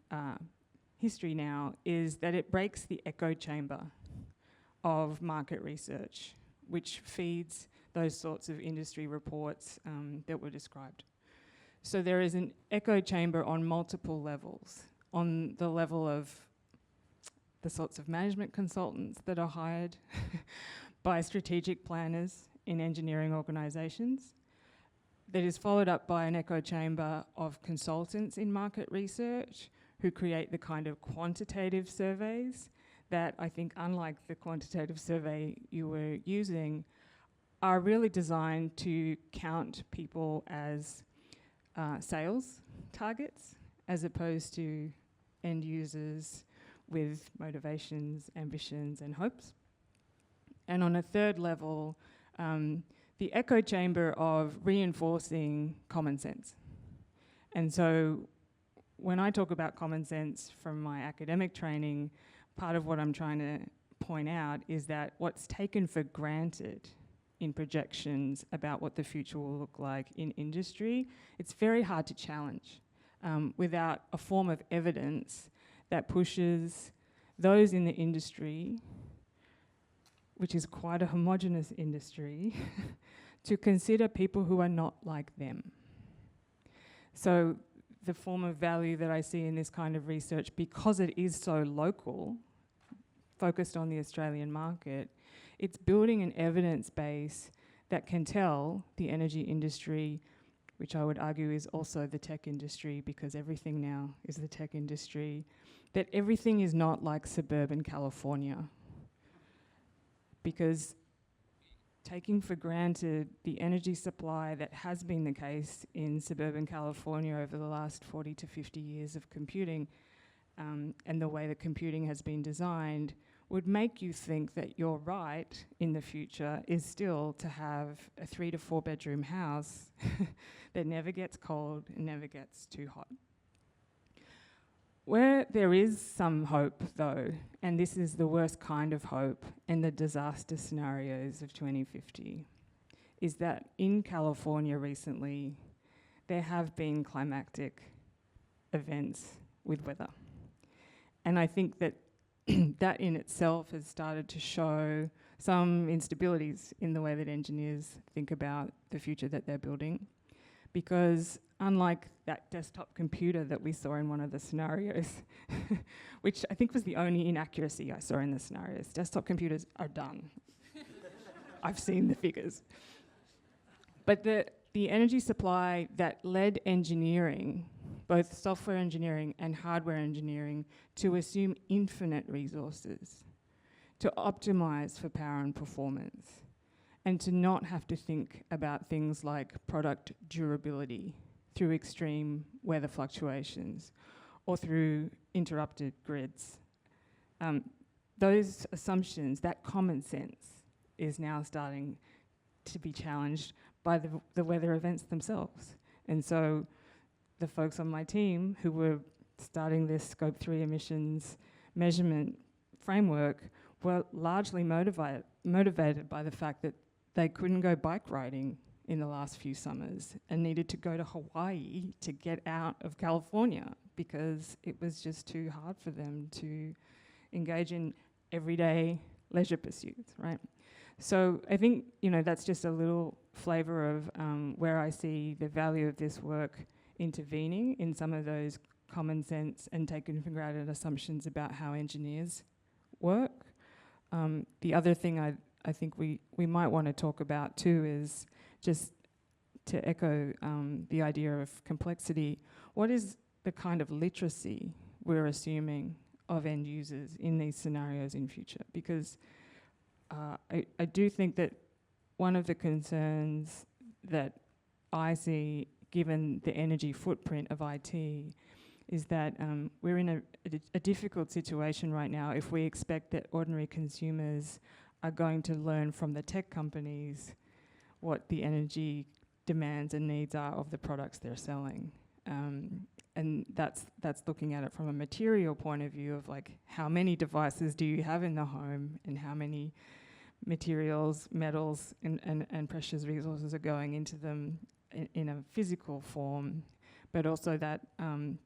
S7: history now, is that it breaks the echo chamber of market research, which feeds those sorts of industry reports that were described. So there is an echo chamber on multiple levels. On the level of the sorts of management consultants that are hired by strategic planners in engineering organisations, that is followed up by an echo chamber of consultants in market research who create the kind of quantitative surveys that I think, unlike the quantitative survey you were using, are really designed to count people as sales targets as opposed to end users with motivations, ambitions and hopes. And on a third level, the echo chamber of reinforcing common sense. And so when I talk about common sense from my academic training, part of what I'm trying to point out is that what's taken for granted in projections about what the future will look like in industry, it's very hard to challenge without a form of evidence that pushes those in the industry, which is quite a homogenous industry, to consider people who are not like them. So the form of value that I see in this kind of research, because it is so local, focused on the Australian market, it's building an evidence base that can tell the energy industry, which I would argue is also the tech industry, because everything now is the tech industry, that everything is not like suburban California. Because taking for granted the energy supply that has been the case in suburban California over the last 40 to 50 years of computing, and the way that computing has been designed, would make you think that your right in the future is still to have a 3 to 4 bedroom house that never gets cold and never gets too hot. Where there is some hope, though, and this is the worst kind of hope in the disaster scenarios of 2050, is that in California recently, there have been climactic events with weather. And I think that that in itself has started to show some instabilities in the way that engineers think about the future that they're building. Because unlike that desktop computer that we saw in one of the scenarios, which I think was the only inaccuracy I saw in the scenarios, desktop computers are done. I've seen the figures. But the energy supply that led engineering, both software engineering and hardware engineering, to assume infinite resources, to optimize for power and performance, and to not have to think about things like product durability through extreme weather fluctuations or through interrupted grids. Those assumptions, that common sense, is now starting to be challenged by the weather events themselves. And so the folks on my team who were starting this Scope 3 emissions measurement framework were largely motivated by the fact that they couldn't go bike riding in the last few summers and needed to go to Hawaii to get out of California because it was just too hard for them to engage in everyday leisure pursuits, right? So I think, that's just a little flavour of where I see the value of this work intervening in some of those common sense and taken for granted assumptions about how engineers work. The other thing I think we might want to talk about too is just to echo the idea of complexity. What is the kind of literacy we're assuming of end users in these scenarios in future? Because I do think that one of the concerns that I see, given the energy footprint of IT, is that we're in a difficult situation right now if we expect that ordinary consumers are going to learn from the tech companies what the energy demands and needs are of the products they're selling. And that's looking at it from a material point of view of like, how many devices do you have in the home and how many materials, metals, and precious resources are going into them in a physical form, but also that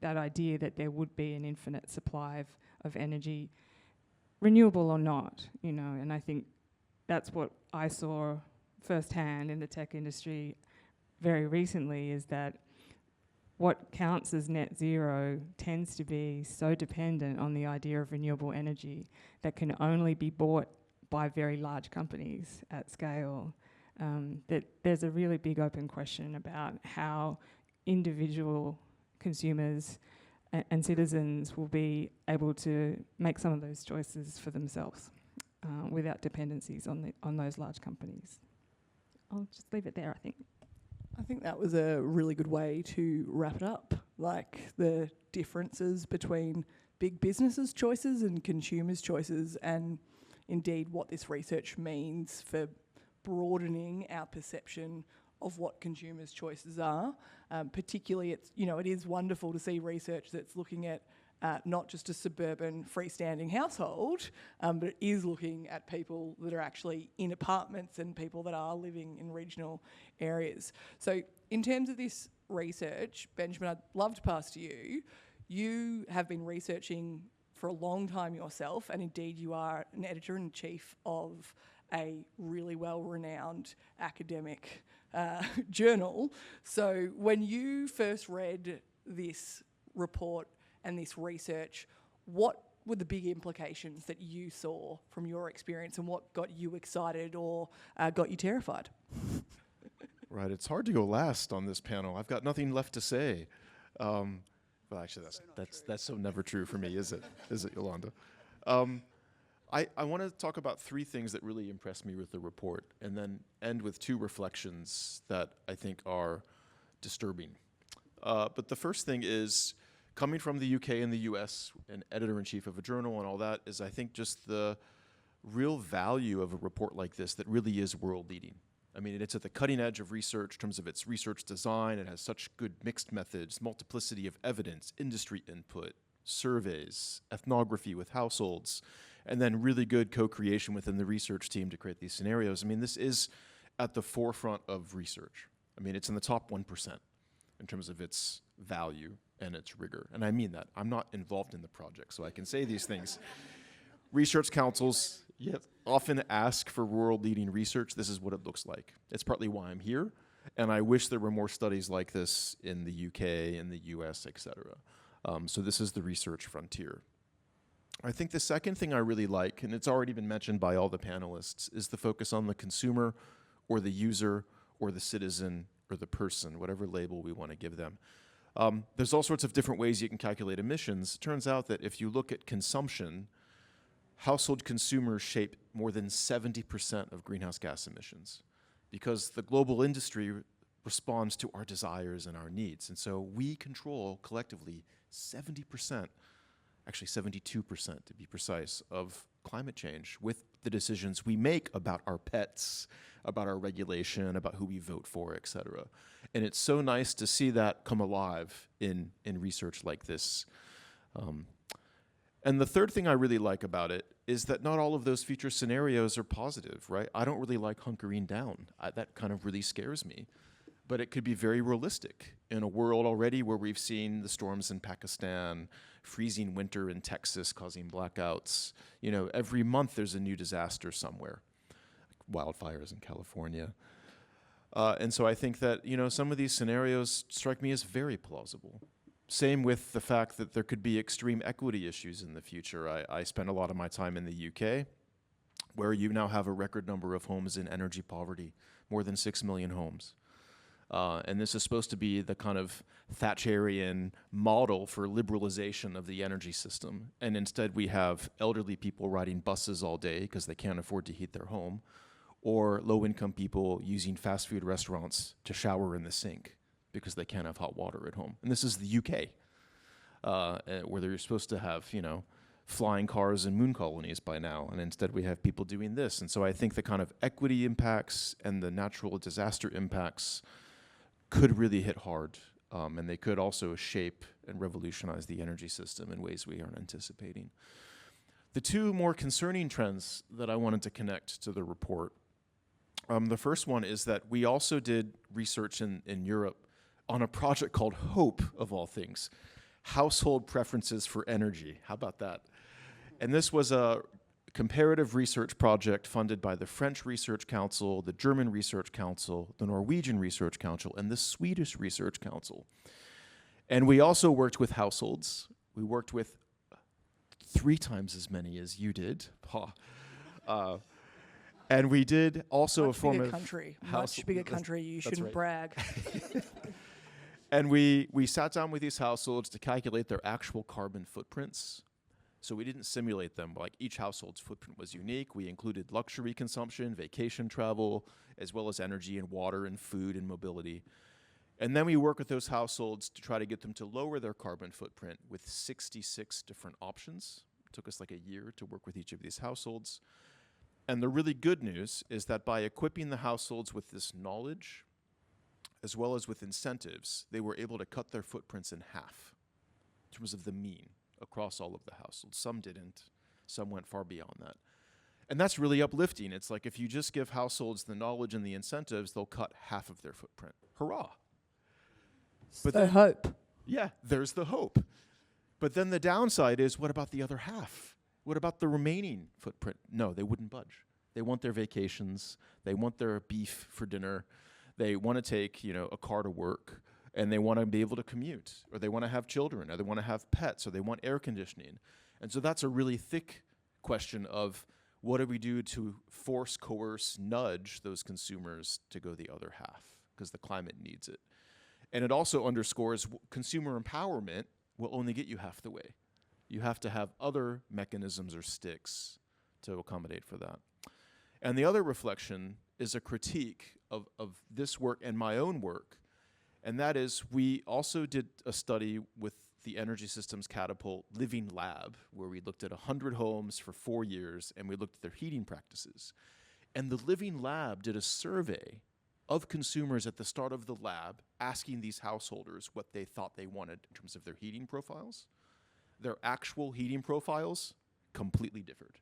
S7: idea that there would be an infinite supply of energy, renewable or not, and I think that's what I saw firsthand in the tech industry very recently, is that what counts as net zero tends to be so dependent on the idea of renewable energy that can only be bought by very large companies at scale, that there's a really big open question about how individual consumers and citizens will be able to make some of those choices for themselves without dependencies on those large companies. I'll just leave it there, I think.
S5: I think that was a really good way to wrap it up, like the differences between big businesses' choices and consumers' choices, and indeed what this research means for broadening our perception of what consumers' choices are. Particularly, it is wonderful to see research that's looking at not just a suburban freestanding household, but it is looking at people that are actually in apartments and people that are living in regional areas. So in terms of this research, Benjamin, I'd love to pass to you. You have been researching for a long time yourself, and indeed you are an editor-in-chief of a really well-renowned academic journal. So when you first read this report and this research, what were the big implications that you saw from your experience, and what got you excited or got you terrified?
S8: Right, it's hard to go last on this panel. I've got nothing left to say. Well, actually, that's so never true for me, is it? Is it, Yolande? I want to talk about three things that really impressed me with the report, and then end with two reflections that I think are disturbing. But the first thing is, coming from the UK and the US, an editor-in-chief of a journal and all that, is I think just the real value of a report like this that really is world-leading. I mean, it's at the cutting edge of research in terms of its research design. It has such good mixed methods, multiplicity of evidence, industry input, surveys, ethnography with households, and then really good co-creation within the research team to create these scenarios. I mean, this is at the forefront of research. I mean, it's in the top 1% in terms of its value and its rigor. And I mean that. I'm not involved in the project, so I can say these things. Research councils often ask for world-leading research. This is what it looks like. It's partly why I'm here, and I wish there were more studies like this in the UK, in the US, et cetera. So this is the research frontier. I think the second thing I really like, and it's already been mentioned by all the panelists, is the focus on the consumer or the user or the citizen or the person, whatever label we want to give them. There's all sorts of different ways you can calculate emissions. It turns out that if you look at consumption, household consumers shape more than 70% of greenhouse gas emissions because the global industry responds to our desires and our needs. And so we control collectively 70%, actually 72% to be precise, of climate change with the decisions we make about our pets, about our regulation, about who we vote for, et cetera. And it's so nice to see that come alive in research like this. And the third thing I really like about it is that not all of those future scenarios are positive, right? I don't really like hunkering down. That kind of really scares me. But it could be very realistic in a world already where we've seen the storms in Pakistan, freezing winter in Texas causing blackouts. You know, every month there's a new disaster somewhere, like wildfires in California. And so I think that, you know, some of these scenarios strike me as very plausible. Same with the fact that there could be extreme equity issues in the future. I spend a lot of my time in the UK, where you now have a record number of homes in energy poverty, more than 6 million homes. And this is supposed to be the kind of Thatcherian model for liberalization of the energy system. And instead we have elderly people riding buses all day because they can't afford to heat their home, or low-income people using fast food restaurants to shower in the sink because they can't have hot water at home. And this is the UK, where they're supposed to have, you know, flying cars and moon colonies by now, and instead we have people doing this. And so I think the kind of equity impacts and the natural disaster impacts could really hit hard, and they could also shape and revolutionize the energy system in ways we aren't anticipating. The two more concerning trends that I wanted to connect to the report, the first one is that we also did research in Europe on a project called HOPE, of all things, Household Preferences for Energy. How about that? And this was a comparative research project funded by the French Research Council, the German Research Council, the Norwegian Research Council, and the Swedish Research Council. And we also worked with households. We worked with 3 times as many as you did. And we did also
S5: Much
S8: a form
S5: bigger
S8: of
S5: country.
S8: house-
S5: Much bigger
S8: that's-
S5: country. You
S8: that's
S5: shouldn't
S8: right.
S5: brag.
S8: And we sat down with these households to calculate their actual carbon footprints. So we didn't simulate them, like each household's footprint was unique. We included luxury consumption, vacation travel, as well as energy and water and food and mobility. And then we work with those households to try to get them to lower their carbon footprint with 66 different options. It took us like a year to work with each of these households. And the really good news is that by equipping the households with this knowledge, as well as with incentives, they were able to cut their footprints in half in terms of the mean across all of the households. Some didn't, some went far beyond that. And that's really uplifting. It's like if you just give households the knowledge and the incentives, they'll cut half of their footprint. Hurrah! But
S5: So
S8: then-
S5: hope.
S8: Yeah, there's the hope. But then the downside is, what about the other half? What about the remaining footprint? No, they wouldn't budge. They want their vacations. They want their beef for dinner. They want to take, you know, a car to work, and they want to be able to commute, or they want to have children, or they want to have pets, or they want air conditioning. And so that's a really thick question of what do we do to force, coerce, nudge those consumers to go the other half, because the climate needs it. And it also underscores consumer empowerment will only get you half the way. You have to have other mechanisms or sticks to accommodate for that. And the other reflection is a critique of this work and my own work. And that is, we also did a study with the Energy Systems Catapult Living Lab, where we looked at 100 homes for 4 years, and we looked at their heating practices. And the Living Lab did a survey of consumers at the start of the lab, asking these householders what they thought they wanted in terms of their heating profiles. their actual heating profiles completely differed.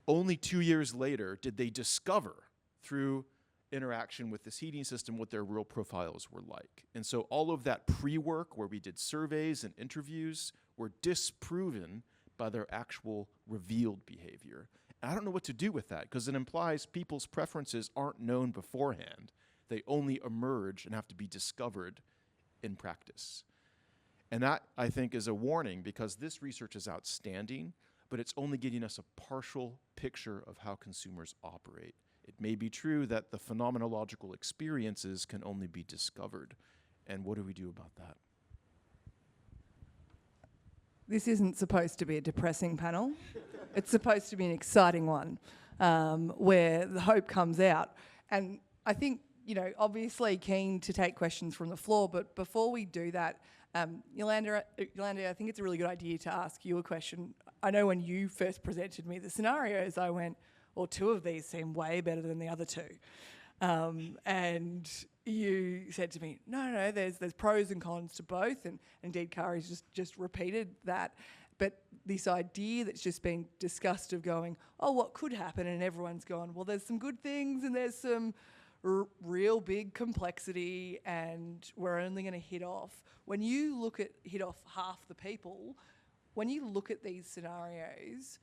S8: Only 2 years later did they discover through interaction with this heating system what their real profiles were like. And so all of that pre-work where we did surveys and interviews were disproven by their actual revealed behavior. And I don't know what to do with that, because it implies people's preferences aren't known beforehand. They only emerge and have to be discovered in practice. And that, I think, is a warning, because this research is outstanding, but it's only getting us a partial picture of how consumers operate. It may be true that the phenomenological experiences can only be discovered. And what do we do about that?
S5: This isn't supposed to be a depressing panel. It's supposed to be an exciting one, where the hope comes out. And I think, obviously keen to take questions from the floor, but before we do that, Yolande, I think it's a really good idea to ask you a question. I know when you first presented me the scenarios, I went, well, 2 of these seem way better than the other 2. And you said to me, no, there's pros and cons to both, and indeed Kari's just repeated that. But this idea that's just been discussed of going, oh, what could happen? And everyone's gone, well, there's some good things and there's some real big complexity, and we're only going to hit off. When you hit off half the people, when you look at these scenarios,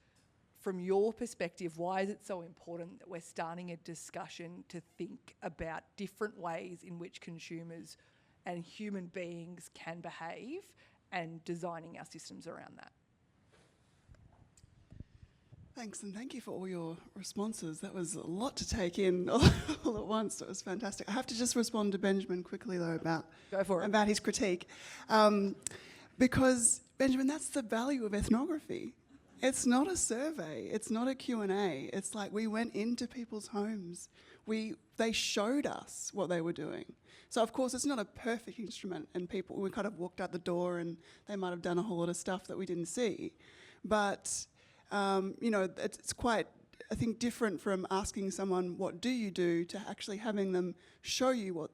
S5: from your perspective, why is it so important that we're starting a discussion to think about different ways in which consumers and human beings can behave, and designing our systems around that?
S2: Thanks, and thank you for all your responses. That was a lot to take in all at once. It was fantastic. I have to just respond to Benjamin quickly, though, about his critique. Because, Benjamin, that's the value of ethnography. It's not a survey. It's not a Q&A. It's like we went into people's homes. They showed us what they were doing. So, of course, it's not a perfect instrument, and we kind of walked out the door and they might have done a whole lot of stuff that we didn't see. But, it's quite, I think, different from asking someone, what do you do, to actually having them show you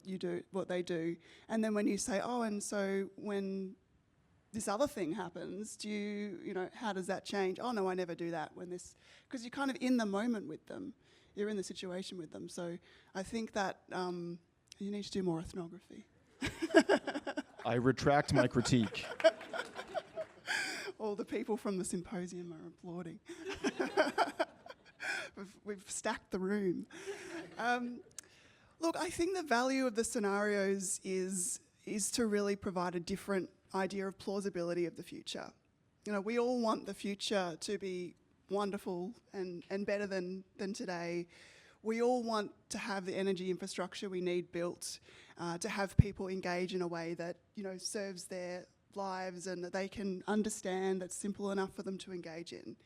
S2: what they do. And then when you say, oh, and so when this other thing happens, how does that change? Oh, no, I never do that when this, because you're kind of in the moment with them. You're in the situation with them. So I think that you need to do more ethnography.
S8: I retract my critique.
S2: All the people from the symposium are applauding. We've stacked the room. Look, I think the value of the scenarios is to really provide a different idea of plausibility of the future. We all want the future to be wonderful and better than today. We all want to have the energy infrastructure we need built, to have people engage in a way that serves their lives and that they can understand, that's simple enough for them to engage in.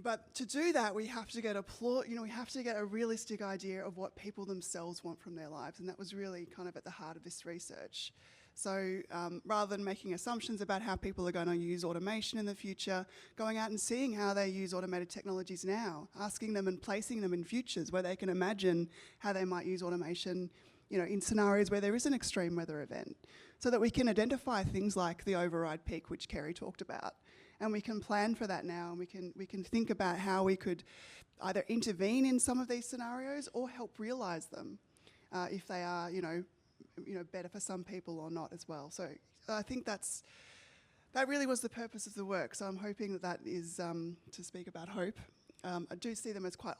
S2: But to do that, we have to get a realistic idea of what people themselves want from their lives, and that was really kind of at the heart of this research. So rather than making assumptions about how people are going to use automation in the future, going out and seeing how they use automated technologies now, asking them and placing them in futures where they can imagine how they might use automation, in scenarios where there is an extreme weather event, so that we can identify things like the override peak, which Kari talked about, and we can plan for that now, and we can think about how we could either intervene in some of these scenarios or help realise them if they are, better for some people or not as well. So I think that really was the purpose of the work. So I'm hoping that is to speak about hope. I do see them as quite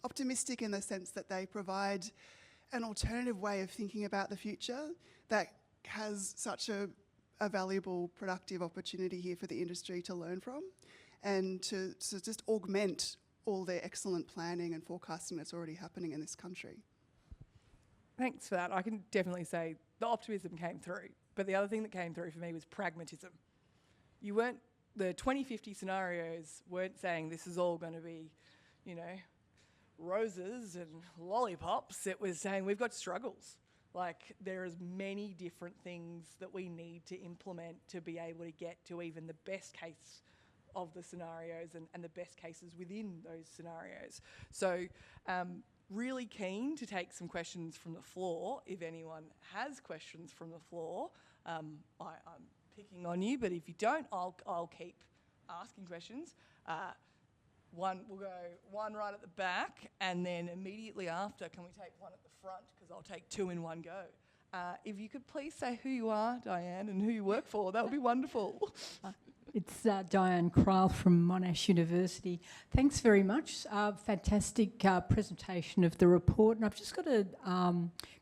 S2: optimistic in the sense that they provide an alternative way of thinking about the future that has such a valuable, productive opportunity here for the industry to learn from, and to just augment all the excellent planning and forecasting that's already happening in this country.
S5: Thanks for that. I can definitely say the optimism came through, but the other thing that came through for me was pragmatism. The 2050 scenarios weren't saying this is all going to be, roses and lollipops. It was saying we've got struggles. Like, there is many different things that we need to implement to be able to get to even the best case of the scenarios and the best cases within those scenarios. So really keen to take some questions from the floor. If anyone has questions from the floor, I'm picking on you, but if you don't, I'll keep asking questions. We'll go one right at the back, and then immediately after, can we take one at the front? Because I'll take two in one go. If you could please say who you are, Diane, and who you work for, that would be wonderful.
S9: It's Diane Kreil from Monash University. Thanks very much. Fantastic presentation of the report. And I've just got a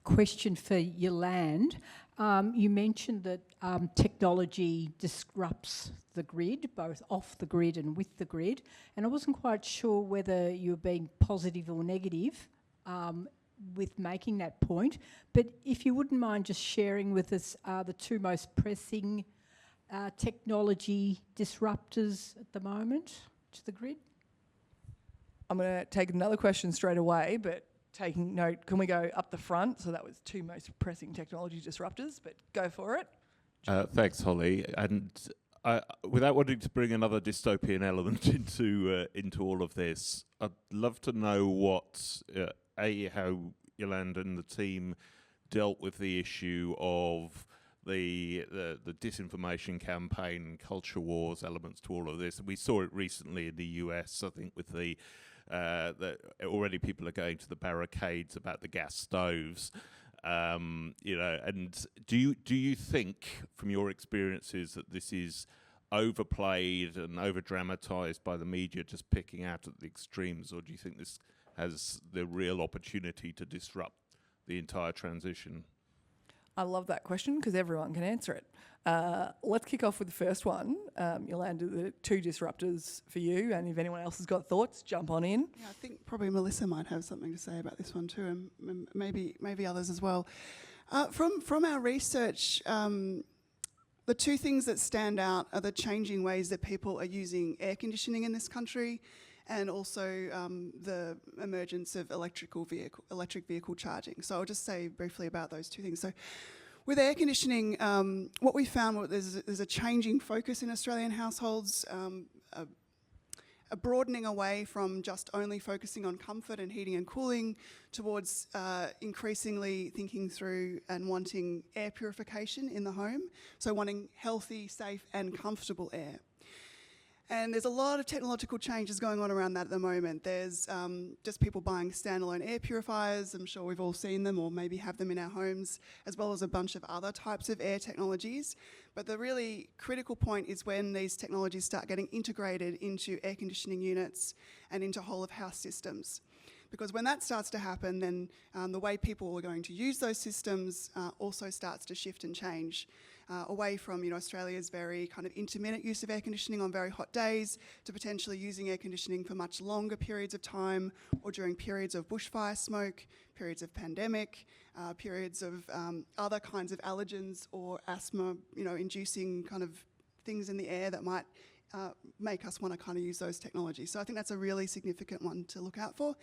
S9: question for Yolande. You mentioned that technology disrupts the grid, both off the grid and with the grid. And I wasn't quite sure whether you were being positive or negative with making that point. But if you wouldn't mind just sharing with us the two most pressing technology disruptors at the moment to the grid?
S5: I'm going to take another question straight away, but taking note, can we go up the front? So that was two most pressing technology disruptors, but go for it.
S10: Thanks, Holly. And without wanting to bring another dystopian element into all of this, I'd love to know what how Yolande and the team dealt with the issue of the disinformation campaign, culture wars elements to all of this. We saw it recently in the US, I think, with the already people are going to the barricades about the gas stoves. And do you think, from your experiences, that this is overplayed and over dramatized by the media, just picking out at the extremes, or do you think this has the real opportunity to disrupt the entire transition?
S5: I love that question because everyone can answer it. Let's kick off with the first one. Yolande, the two disruptors for you, and if anyone else has got thoughts, jump on in.
S2: Yeah, I think probably Melissa might have something to say about this one too, and maybe others as well. From our research, the two things that stand out are the changing ways that people are using air conditioning in this country, and also the emergence of electric vehicle charging. So I'll just say briefly about those two things. So with air conditioning, what we found was there's a changing focus in Australian households, a broadening away from just only focusing on comfort and heating and cooling towards increasingly thinking through and wanting air purification in the home, so wanting healthy, safe and comfortable air. And there's a lot of technological changes going on around that at the moment. There's just people buying standalone air purifiers. I'm sure we've all seen them or maybe have them in our homes, as well as a bunch of other types of air technologies. But the really critical point is when these technologies start getting integrated into air conditioning units and into whole of house systems. Because when that starts to happen, then the way people are going to use those systems also starts to shift and change. Away from Australia's very kind of intermittent use of air conditioning on very hot days to potentially using air conditioning for much longer periods of time, or during periods of bushfire smoke, periods of pandemic, periods of other kinds of allergens or asthma, inducing kind of things in the air that might make us want to kind of use those technologies. So I think that's a really significant one to look out for.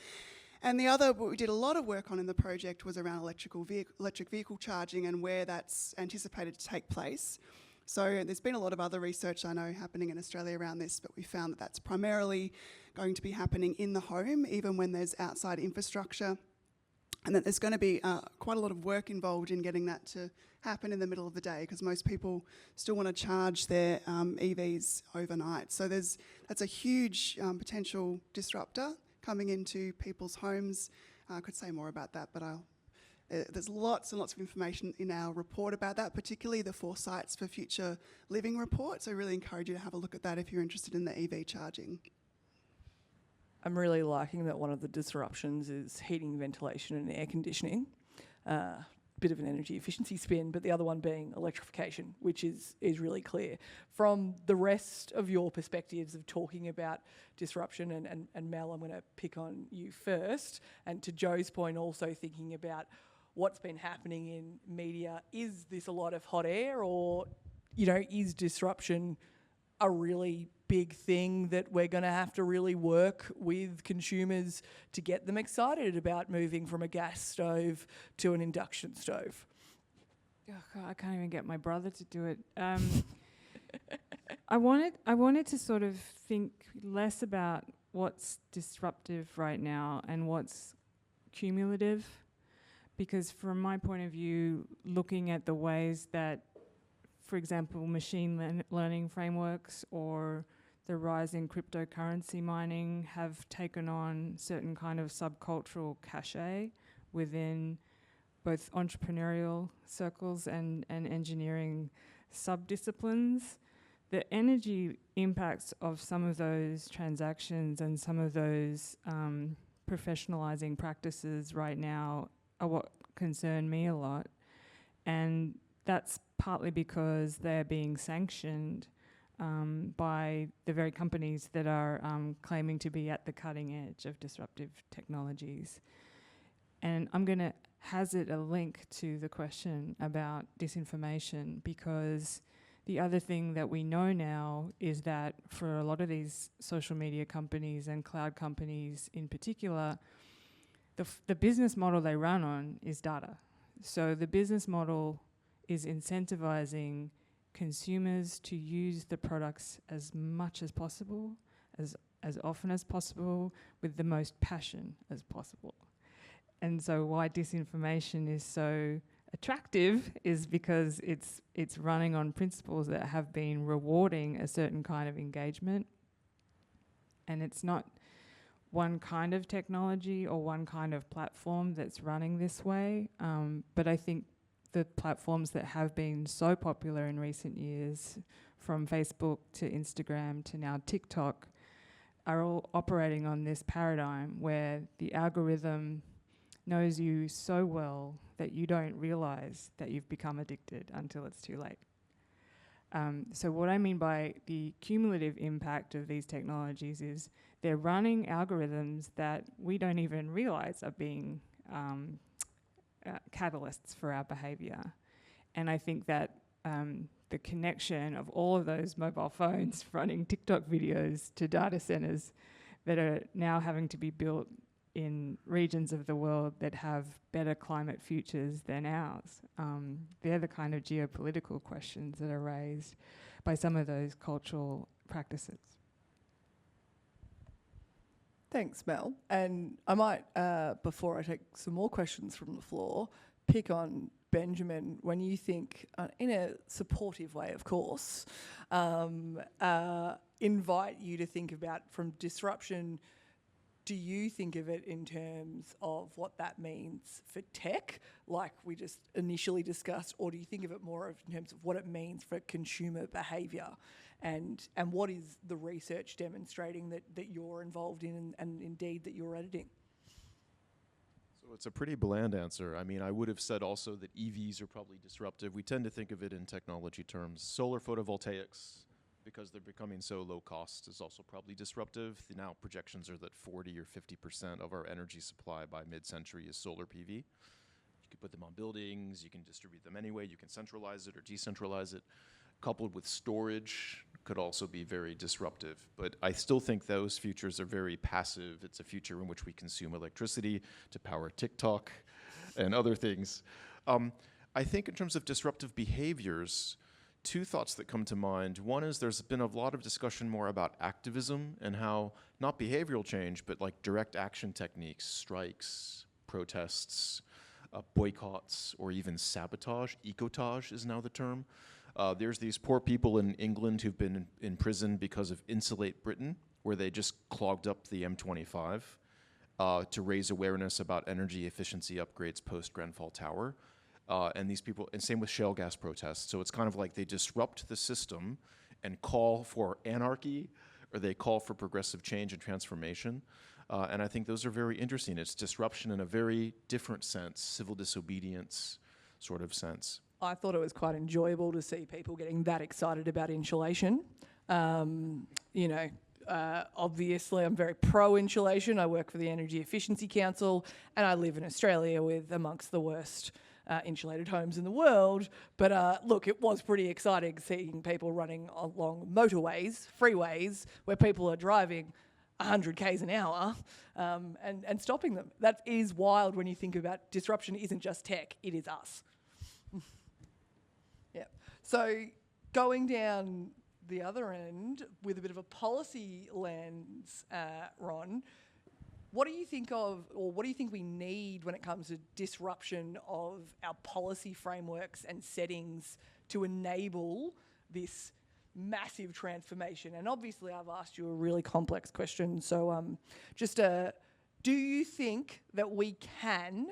S2: And the other, what we did a lot of work on in the project was around electric vehicle charging and where that's anticipated to take place. So there's been a lot of other research I know happening in Australia around this, but we found that that's primarily going to be happening in the home, even when there's outside infrastructure, and that there's going to be quite a lot of work involved in getting that to happen in the middle of the day, because most people still want to charge their EVs overnight. So that's a huge potential disruptor coming into people's homes. I could say more about that, but there's lots and lots of information in our report about that, particularly the 4 sites for future living report. So I really encourage you to have a look at that if you're interested in the EV charging.
S5: I'm really liking that one of the disruptions is heating, ventilation and air conditioning. Bit of an energy efficiency spin, but the other one being electrification, which is really clear. From the rest of your perspectives of talking about disruption, and Mel, I'm going to pick on you first, and to Joe's point, also thinking about what's been happening in media. Is this a lot of hot air, or, is disruption a really big thing that we're going to have to really work with consumers to get them excited about moving from a gas stove to an induction stove?
S7: Oh God, I can't even get my brother to do it. I wanted to sort of think less about what's disruptive right now and what's cumulative, because from my point of view, looking at the ways that for example, machine learning frameworks or the rise in cryptocurrency mining have taken on certain kind of subcultural cachet within both entrepreneurial circles and engineering subdisciplines. The energy impacts of some of those transactions and some of those professionalizing practices right now are what concern me a lot. And that's partly because they're being sanctioned by the very companies that are claiming to be at the cutting edge of disruptive technologies. And I'm going to hazard a link to the question about disinformation, because the other thing that we know now is that for a lot of these social media companies and cloud companies in particular, the business model they run on is data. So the business model is incentivizing consumers to use the products as much as possible, as often as possible, with the most passion as possible. And so why disinformation is so attractive is because it's running on principles that have been rewarding a certain kind of engagement. And it's not one kind of technology or one kind of platform that's running this way. But I think the platforms that have been so popular in recent years, from Facebook to Instagram to now TikTok, are all operating on this paradigm where the algorithm knows you so well that you don't realize that you've become addicted until it's too late. So what I mean by the cumulative impact of these technologies is they're running algorithms that we don't even realize are being catalysts for our behavior. And I think that the connection of all of those mobile phones running TikTok videos to data centers that are now having to be built in regions of the world that have better climate futures than ours. They're the kind of geopolitical questions that are raised by some of those cultural practices.
S5: Thanks, Mel. And I might, before I take some more questions from the floor, pick on Benjamin when you think, in a supportive way, of course, invite you to think about from disruption. Do you think of it in terms of what that means for tech, like we just initially discussed, or do you think of it more in terms of what it means for consumer behaviour? And what is the research demonstrating that you're involved in and indeed that you're editing?
S8: So it's a pretty bland answer. I mean, I would have said also that EVs are probably disruptive. We tend to think of it in technology terms. Solar photovoltaics, because they're becoming so low cost, is also probably disruptive. Now projections are that 40 or 50% of our energy supply by mid-century is solar PV. You can put them on buildings, you can distribute them anyway, you can centralize it or decentralize it. Coupled with storage could also be very disruptive. But I still think those futures are very passive. It's a future in which we consume electricity to power TikTok and other things. I think in terms of disruptive behaviors, two thoughts that come to mind. One is there's been a lot of discussion more about activism and how, not behavioral change, but like direct action techniques, strikes, protests, boycotts, or even sabotage. Ecotage is now the term. There's these poor people in England who've been in prison because of Insulate Britain, where they just clogged up the M25 to raise awareness about energy efficiency upgrades post-Grenfell Tower. And these people, and same with shale gas protests. So it's kind of like they disrupt the system and call for anarchy, or they call for progressive change and transformation. And I think those are very interesting. It's disruption in a very different sense, civil disobedience sort of sense.
S5: I thought it was quite enjoyable to see people getting that excited about insulation. Obviously I'm very pro-insulation. I work for the Energy Efficiency Council and I live in Australia with amongst the worst insulated homes in the world. But look, it was pretty exciting seeing people running along motorways, freeways, where people are driving 100 k's an hour and stopping them. That is wild when you think about disruption isn't just tech, it is us. Yeah. So going down the other end with a bit of a policy lens, Ron, what do you think of, or what do you think we need when it comes to disruption of our policy frameworks and settings to enable this massive transformation? And obviously I've asked you a really complex question, so do you think that we can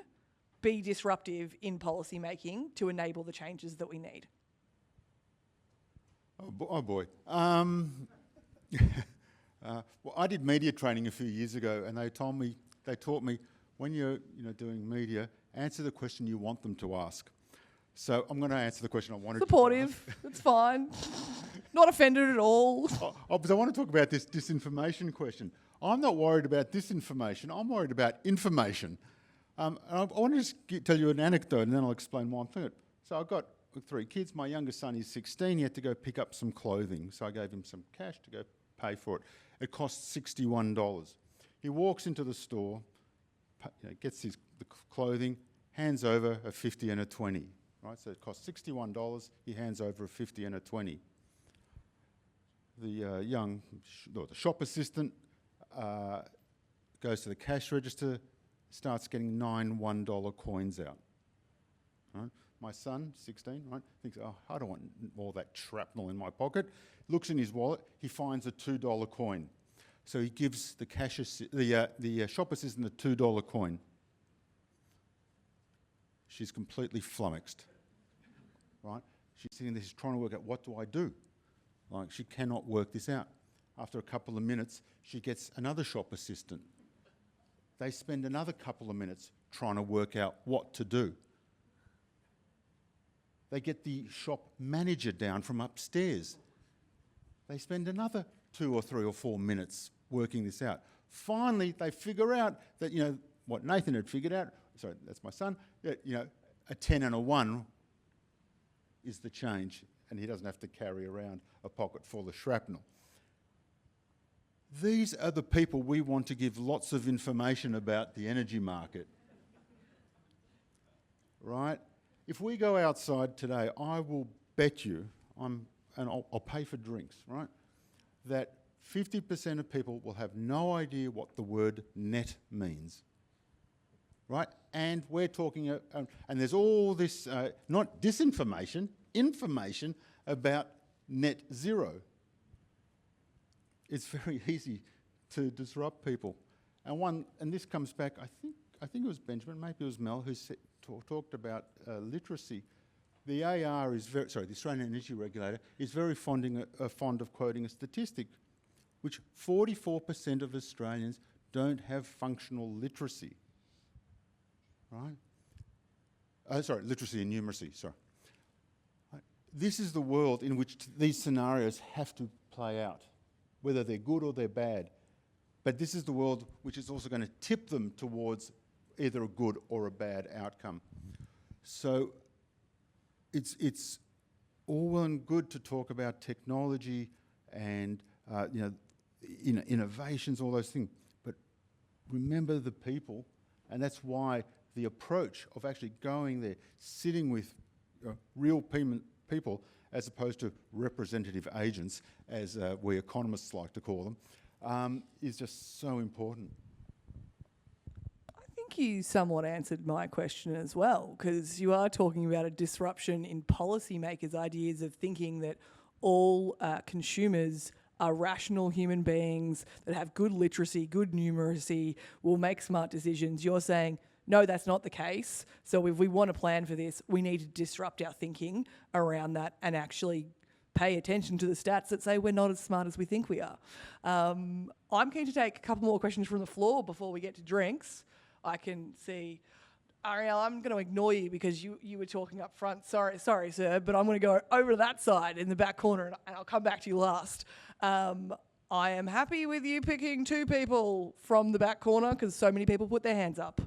S5: be disruptive in policy making to enable the changes that we need?
S6: Oh boy. Well, I did media training a few years ago, and they taught me when you're doing media, answer the question you want them to ask. So I'm going to answer the question I wanted.
S5: Supportive. It's fine. Not offended at all.
S6: But I want to talk about this disinformation question. I'm not worried about disinformation. I'm worried about information. And I want to just tell you an anecdote, and then I'll explain why I'm thinking it. So I've got 3 kids. My youngest son is 16. He had to go pick up some clothing, so I gave him some cash to go pay for it. It cost $61. He walks into the store, gets the clothing, hands over a 50 and a 20. Right, so it costs $61. He hands over a 50 and a 20. The the shop assistant goes to the cash register, starts getting 9 $1 coins out. Right? My son, 16, right, thinks, oh, I don't want all that shrapnel in my pocket. Looks in his wallet, he finds a $2 coin. So he gives the the shop assistant a $2 coin. She's completely flummoxed. Right? She's sitting there, she's trying to work out, what do I do? Like, she cannot work this out. After a couple of minutes, she gets another shop assistant. They spend another couple of minutes trying to work out what to do. They get the shop manager down from upstairs. They spend another 2 or 3 or 4 minutes working this out. Finally, they figure out that, what Nathan had figured out, sorry, that's my son, that, a 10 and a 1 is the change, and he doesn't have to carry around a pocket full of shrapnel. These are the people we want to give lots of information about the energy market. Right? If we go outside today, I will bet you, I'll pay for drinks, right, that 50% of people will have no idea what the word net means. Right? And we're talking, and there's all this, not disinformation, information about net zero. It's very easy to disrupt people. And this comes back, I think it was Benjamin, maybe it was Mel, who talked about literacy. The AR is the Australian Energy Regulator, is very fond of quoting a statistic, which 44% of Australians don't have functional literacy. Right? Literacy and numeracy, sorry. Right. This is the world in which these scenarios have to play out, whether they're good or they're bad. But this is the world which is also going to tip them towards either a good or a bad outcome. So it's all well and good to talk about technology and innovations, all those things. But remember the people, and that's why the approach of actually going there, sitting with real people, as opposed to representative agents, as we economists like to call them, is just so important.
S5: I think you somewhat answered my question as well, because you are talking about a disruption in policymakers' ideas of thinking that all consumers are rational human beings that have good literacy, good numeracy, will make smart decisions. You're saying, no, that's not the case. So if we want to plan for this, we need to disrupt our thinking around that and actually pay attention to the stats that say we're not as smart as we think we are. I'm keen to take a couple more questions from the floor before we get to drinks. I can see, Ariel, I'm going to ignore you because you were talking up front. Sorry, sir, but I'm going to go over to that side in the back corner and I'll come back to you last. I am happy with you picking 2 people from the back corner because so many people put their hands up.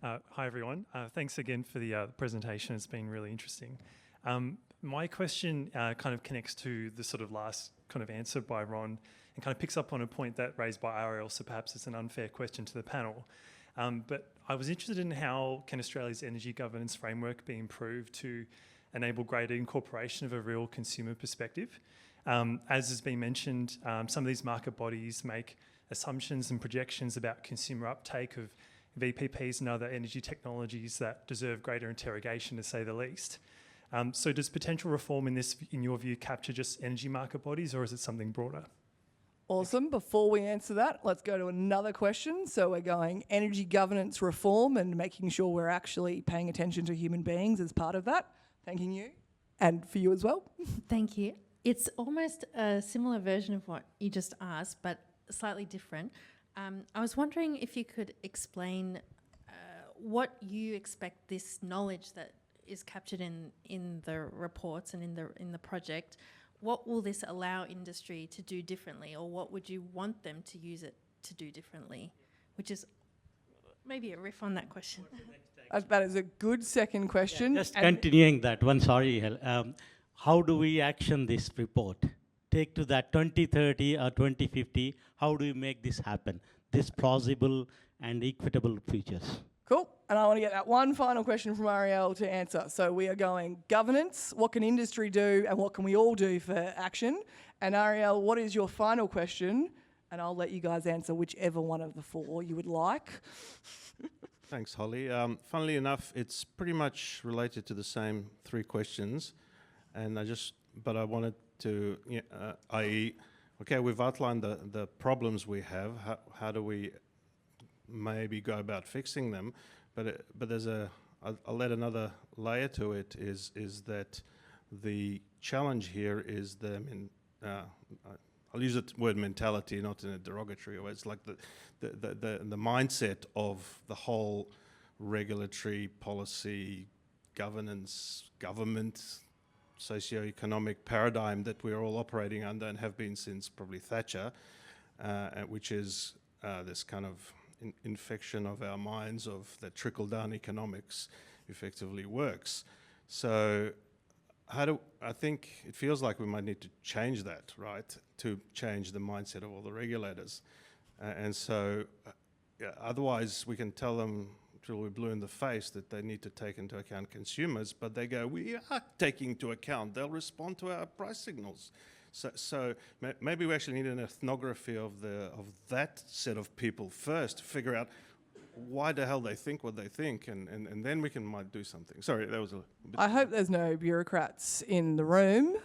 S11: Hi, everyone. Thanks again for the presentation. It's been really interesting. My question kind of connects to the sort of last kind of answer by Ron and kind of picks up on a point that raised by Ariel, so perhaps it's an unfair question to the panel. But I was interested in how can Australia's energy governance framework be improved to enable greater incorporation of a real consumer perspective. As has been mentioned, some of these market bodies make assumptions and projections about consumer uptake of VPPs and other energy technologies that deserve greater interrogation, to say the least. So does potential reform in this, in your view, capture just energy market bodies, or is it something broader?
S5: Awesome. Before we answer that, let's go to another question. So we're going energy governance reform and making sure we're actually paying attention to human beings as part of that. Thanking you. And for you as well.
S12: Thank you. It's almost a similar version of what you just asked, but slightly different. I was wondering if you could explain what you expect this knowledge that is captured in the reports and in the project. What will this allow industry to do differently, or what would you want them to use it to do differently? Which is maybe a riff on that question.
S5: That is a good second question.
S13: Yeah, just continuing that one, sorry, how do we action this report? Take to that 2030 or 2050, how do we make this happen? This plausible and equitable futures.
S5: Cool. And I want to get that one final question from Ariel to answer. So we are going governance, what can industry do, and what can we all do for action? And Ariel, what is your final question? And I'll let you guys answer whichever one of the four you would like.
S1: Thanks, Holly. Funnily enough, it's pretty much related to the same three questions, and I wanted to, i.e., okay, we've outlined the problems we have. How do we maybe go about fixing them? But there's I'll add another layer to it. Is that the challenge here is I'll use the word mentality, not in a derogatory way. It's like the mindset of the whole regulatory policy, governance, government, socio-economic paradigm that we're all operating under and have been since probably Thatcher, which is this kind of infection of our minds of that trickle-down economics effectively works. So I think it feels like we might need to change that, right, to change the mindset of all the regulators. Otherwise we can tell them till we're blue in the face that they need to take into account consumers, but they go, we are taking into account, they'll respond to our price signals. So maybe we actually need an ethnography of that set of people first to figure out why the hell they think what they think, and then we might do something. Sorry, that was a bit...
S5: I hope there's no bureaucrats in the room.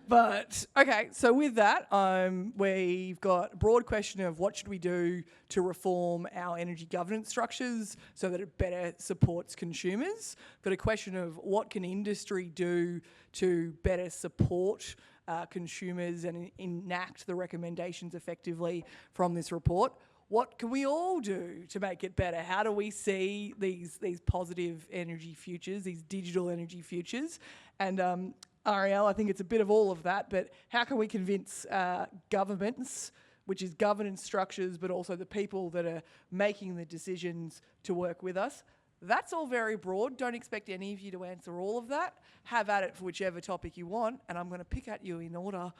S5: But, okay, so with that, we've got a broad question of what should we do to reform our energy governance structures so that it better supports consumers. Got a question of what can industry do to better support consumers and enact the recommendations effectively from this report. What can we all do to make it better? How do we see these positive energy futures, these digital energy futures? And Ariel, I think it's a bit of all of that, but how can we convince governments, which is governance structures, but also the people that are making the decisions to work with us? That's all very broad. Don't expect any of you to answer all of that. Have at it for whichever topic you want, and I'm going to pick at you in order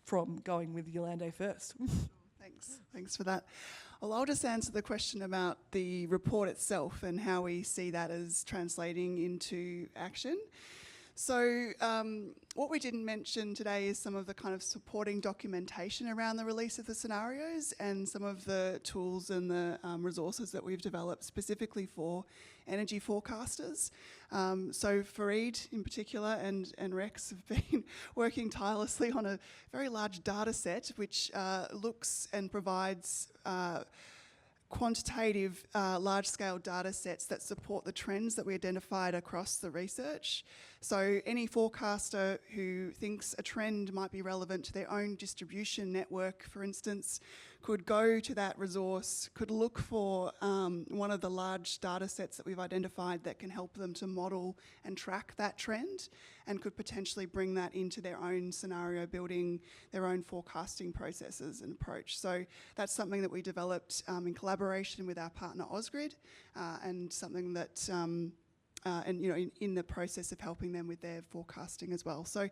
S5: from going with Yolande first.
S2: Thanks for that. Well, I'll just answer the question about the report itself and how we see that as translating into action. So what we didn't mention today is some of the kind of supporting documentation around the release of the scenarios and some of the tools and the resources that we've developed specifically for energy forecasters. So Fareed in particular and Rex have been working tirelessly on a very large data set which looks and provides quantitative large-scale data sets that support the trends that we identified across the research. So any forecaster who thinks a trend might be relevant to their own distribution network, for instance, could go to that resource, could look for one of the large data sets that we've identified that can help them to model and track that trend, and could potentially bring that into their own scenario building, their own forecasting processes and approach. So that's something that we developed in collaboration with our partner Ausgrid, and something that in the process of helping them with their forecasting as well. So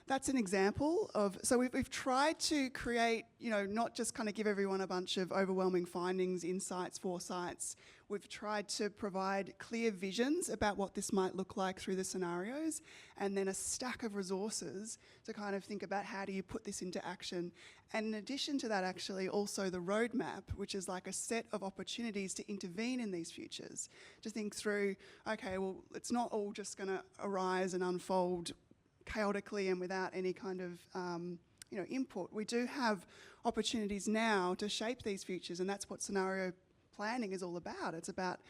S2: that's an example of, so we've tried to create, not just kind of give everyone a bunch of overwhelming findings, insights, foresights. We've tried to provide clear visions about what this might look like through the scenarios, and then a stack of resources to kind of think about how do you put this into action. And in addition to that, actually, also the roadmap, which is like a set of opportunities to intervene in these futures, to think through, okay, well, it's not all just going to arise and unfold chaotically and without any kind of input. We do have opportunities now to shape these futures, and that's what scenario planning is all about. It's about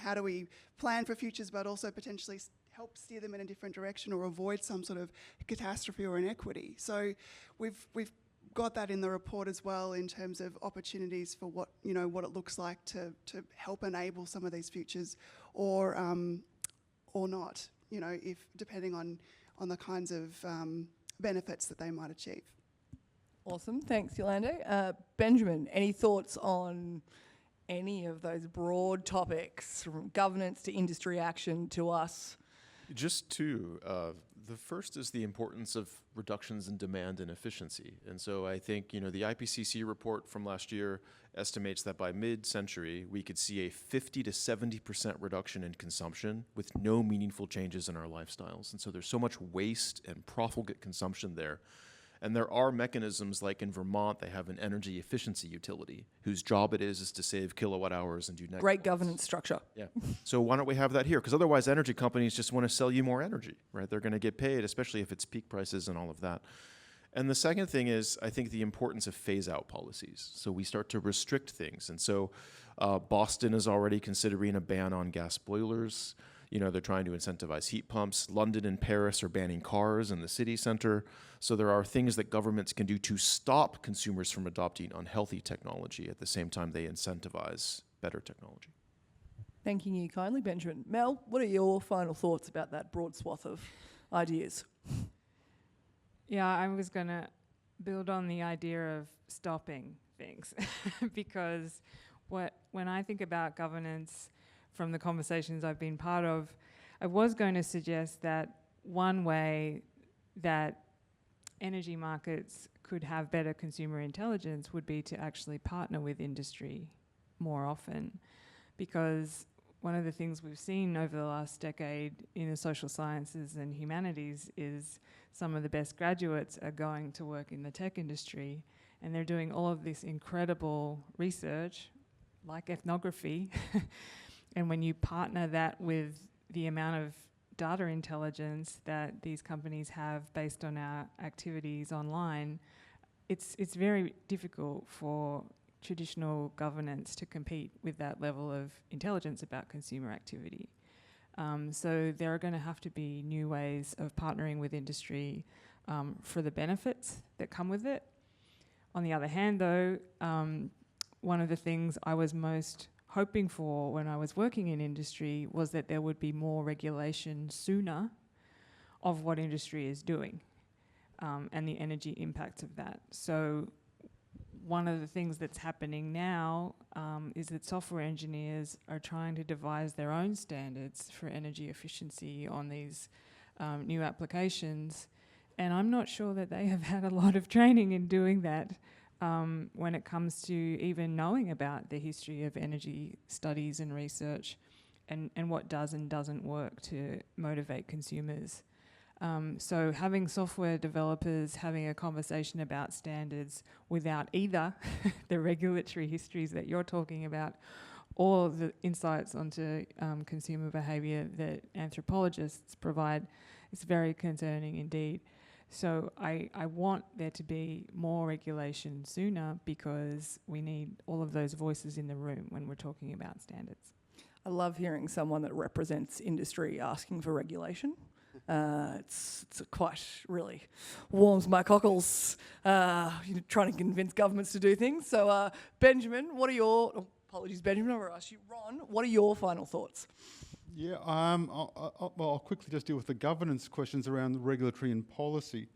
S2: how do we plan for futures but also potentially help steer them in a different direction or avoid some sort of catastrophe or inequity. So we've got that in the report as well in terms of opportunities for what it looks like to help enable some of these futures or not, if depending on the kinds of benefits that they might achieve.
S5: Awesome, thanks Yolande. Benjamin, any thoughts on any of those broad topics, from governance to industry action to us?
S8: Just two. The first is the importance of reductions in demand and efficiency. And so I think, the IPCC report from last year estimates that by mid-century, we could see a 50 to 70% reduction in consumption with no meaningful changes in our lifestyles. And so there's so much waste and profligate consumption there. And there are mechanisms, like in Vermont, they have an energy efficiency utility whose job it is to save kilowatt hours and do negative.
S5: Great governance structure.
S8: Yeah. So why don't we have that here? Because otherwise energy companies just want to sell you more energy, right? They're going to get paid, especially if it's peak prices and all of that. And the second thing is, I think, the importance of phase-out policies. So we start to restrict things. And so Boston is already considering a ban on gas boilers. They're trying to incentivize heat pumps. London and Paris are banning cars in the city center. So there are things that governments can do to stop consumers from adopting unhealthy technology at the same time they incentivize better technology.
S5: Thanking you kindly, Benjamin. Mel, what are your final thoughts about that broad swath of ideas?
S7: Yeah, I was going to build on the idea of stopping things because when I think about governance from the conversations I've been part of, I was going to suggest that one way that energy markets could have better consumer intelligence would be to actually partner with industry more often, because one of the things we've seen over the last decade in the social sciences and humanities is some of the best graduates are going to work in the tech industry, and they're doing all of this incredible research, like ethnography. And when you partner that with the amount of data intelligence that these companies have based on our activities online, it's very difficult for traditional governance to compete with that level of intelligence about consumer activity. So there are going to have to be new ways of partnering with industry for the benefits that come with it. On the other hand, though, one of the things I was most hoping for when I was working in industry was that there would be more regulation sooner of what industry is doing and the energy impacts of that. So one of the things that's happening now is that software engineers are trying to devise their own standards for energy efficiency on these new applications. And I'm not sure that they have had a lot of training in doing that when it comes to even knowing about the history of energy studies and research and what does and doesn't work to motivate consumers. So having software developers having a conversation about standards without either the regulatory histories that you're talking about or the insights onto consumer behaviour that anthropologists provide is very concerning indeed. So I want there to be more regulation sooner because we need all of those voices in the room when we're talking about standards.
S5: I love hearing someone that represents industry asking for regulation. It's quite really warms my cockles trying to convince governments to do things. So Benjamin, what are your, apologies Benjamin, I'll ask you, Ron, what are your final thoughts?
S6: Yeah, I'll quickly just deal with the governance questions around the regulatory and policy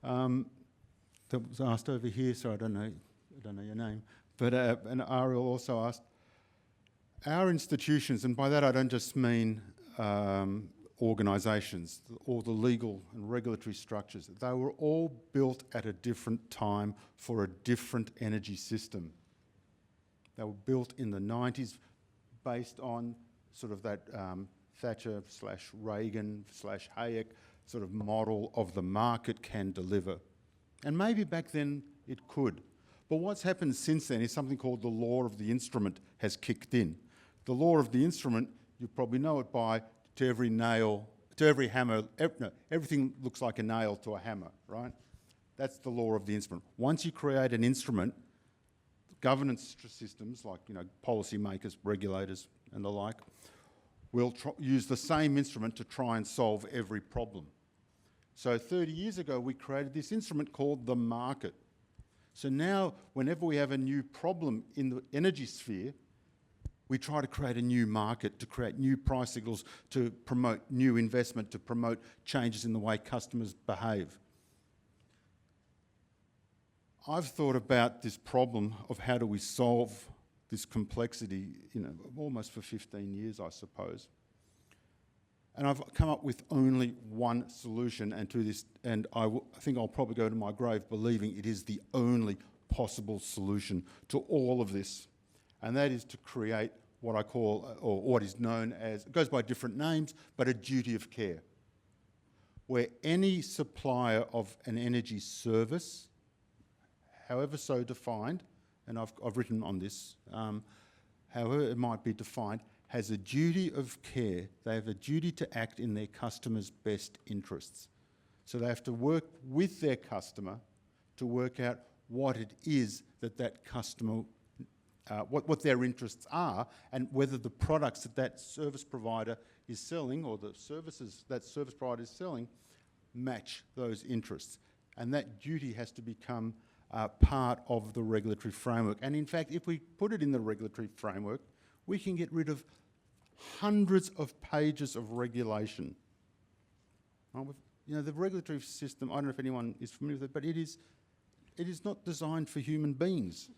S6: that was asked over here. So I don't know your name, but and Ariel also asked. Our institutions, and by that I don't just mean organisations, all the legal and regulatory structures, they were all built at a different time for a different energy system. They were built in the 90s based on sort of that Thatcher/Reagan/Hayek sort of model of the market can deliver. And maybe back then it could. But what's happened since then is something called the law of the instrument has kicked in. The law of the instrument, you probably know it by to every nail, to every hammer, everything looks like a nail to a hammer, right? That's the law of the instrument. Once you create an instrument, governance systems like policymakers, regulators and the like, will use the same instrument to try and solve every problem. So 30 years ago, we created this instrument called the market. So now, whenever we have a new problem in the energy sphere, we try to create a new market, to create new price signals, to promote new investment, to promote changes in the way customers behave. I've thought about this problem of how do we solve this complexity, almost for 15 years, I suppose. And I've come up with only one solution, and I think I'll probably go to my grave believing it is the only possible solution to all of this. And that is to create what I call, or what is known as, it goes by different names, but a duty of care, where any supplier of an energy service, however so defined, and I've written on this, however it might be defined, has a duty of care. They have a duty to act in their customer's best interests. So they have to work with their customer to work out what it is that customer, what their interests are, and whether the products that service provider is selling, or the services that service provider is selling, match those interests. And that duty has to become part of the regulatory framework. And in fact, if we put it in the regulatory framework, we can get rid of hundreds of pages of regulation. The regulatory system, I don't know if anyone is familiar with it, but it is not designed for human beings.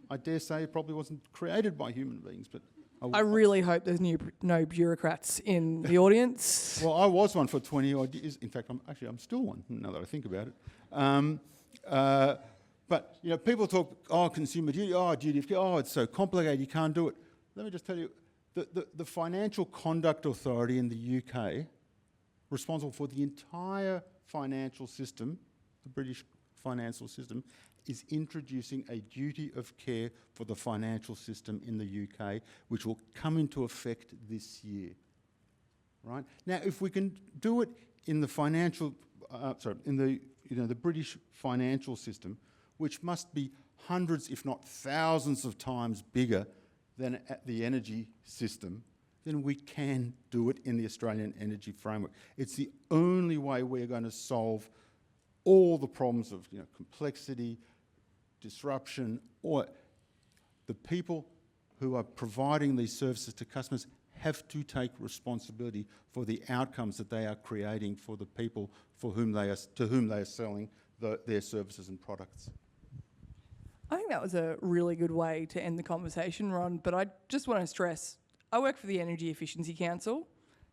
S6: I dare say it probably wasn't created by human beings, but...
S5: I really hope there's no bureaucrats in the audience.
S6: Well, I was one for 20 odd years. In fact, I'm still one, now that I think about it. But people talk, consumer duty, duty of care, it's so complicated, you can't do it. Let me just tell you, the Financial Conduct Authority in the UK, responsible for the entire financial system, the British financial system, is introducing a duty of care for the financial system in the UK, which will come into effect this year. Right? Now, if we can do it in the the British financial system, which must be hundreds, if not thousands of times bigger than the energy system, then we can do it in the Australian energy framework. It's the only way we're going to solve all the problems of complexity, disruption, or the people who are providing these services to customers have to take responsibility for the outcomes that they are creating for the people to whom they are selling their services and products.
S5: I think that was a really good way to end the conversation, Ron, but I just want to stress, I work for the Energy Efficiency Council.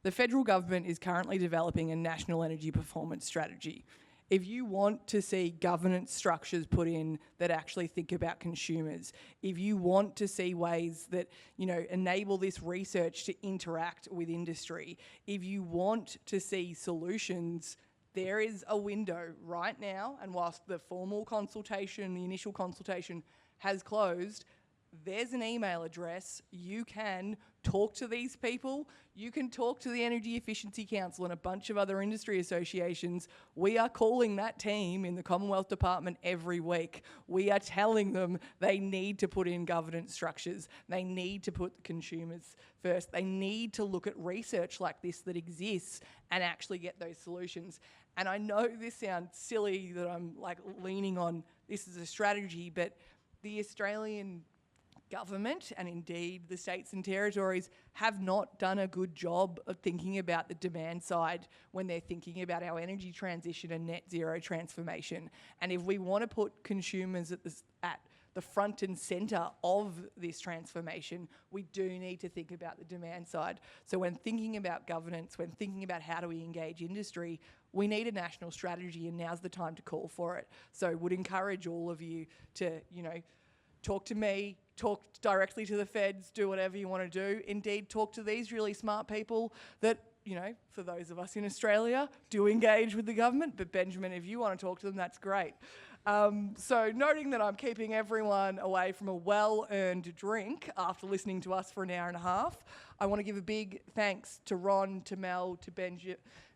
S5: The federal government is currently developing a national energy performance strategy. If you want to see governance structures put in that actually think about consumers, if you want to see ways that enable this research to interact with industry, if you want to see solutions, there is a window right now, and whilst the formal consultation, the initial consultation has closed, there's an email address. You can talk to these people. You can talk to the Energy Efficiency Council and a bunch of other industry associations. We are calling that team in the Commonwealth Department every week. We are telling them they need to put in governance structures. They need to put the consumers first. They need to look at research like this that exists and actually get those solutions. And I know this sounds silly that I'm leaning on this as a strategy, but the Australian government and indeed the states and territories have not done a good job of thinking about the demand side when they're thinking about our energy transition and net zero transformation. And if we want to put consumers at the front and centre of this transformation, we do need to think about the demand side. So when thinking about governance, when thinking about how do we engage industry, we need a national strategy, and now's the time to call for it. So would encourage all of you to, talk to me, talk directly to the feds, do whatever you want to do. Indeed, talk to these really smart people that, for those of us in Australia, do engage with the government. But Benjamin, if you want to talk to them, that's great. So noting that I'm keeping everyone away from a well-earned drink after listening to us for an hour and a half, I want to give a big thanks to Ron, to Mel, to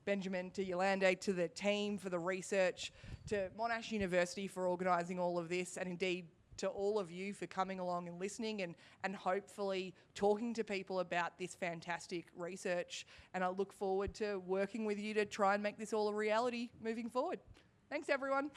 S5: Benjamin, to Yolande, to the team for the research, to Monash University for organising all of this, and indeed to all of you for coming along and listening and hopefully talking to people about this fantastic research. And I look forward to working with you to try and make this all a reality moving forward. Thanks, everyone.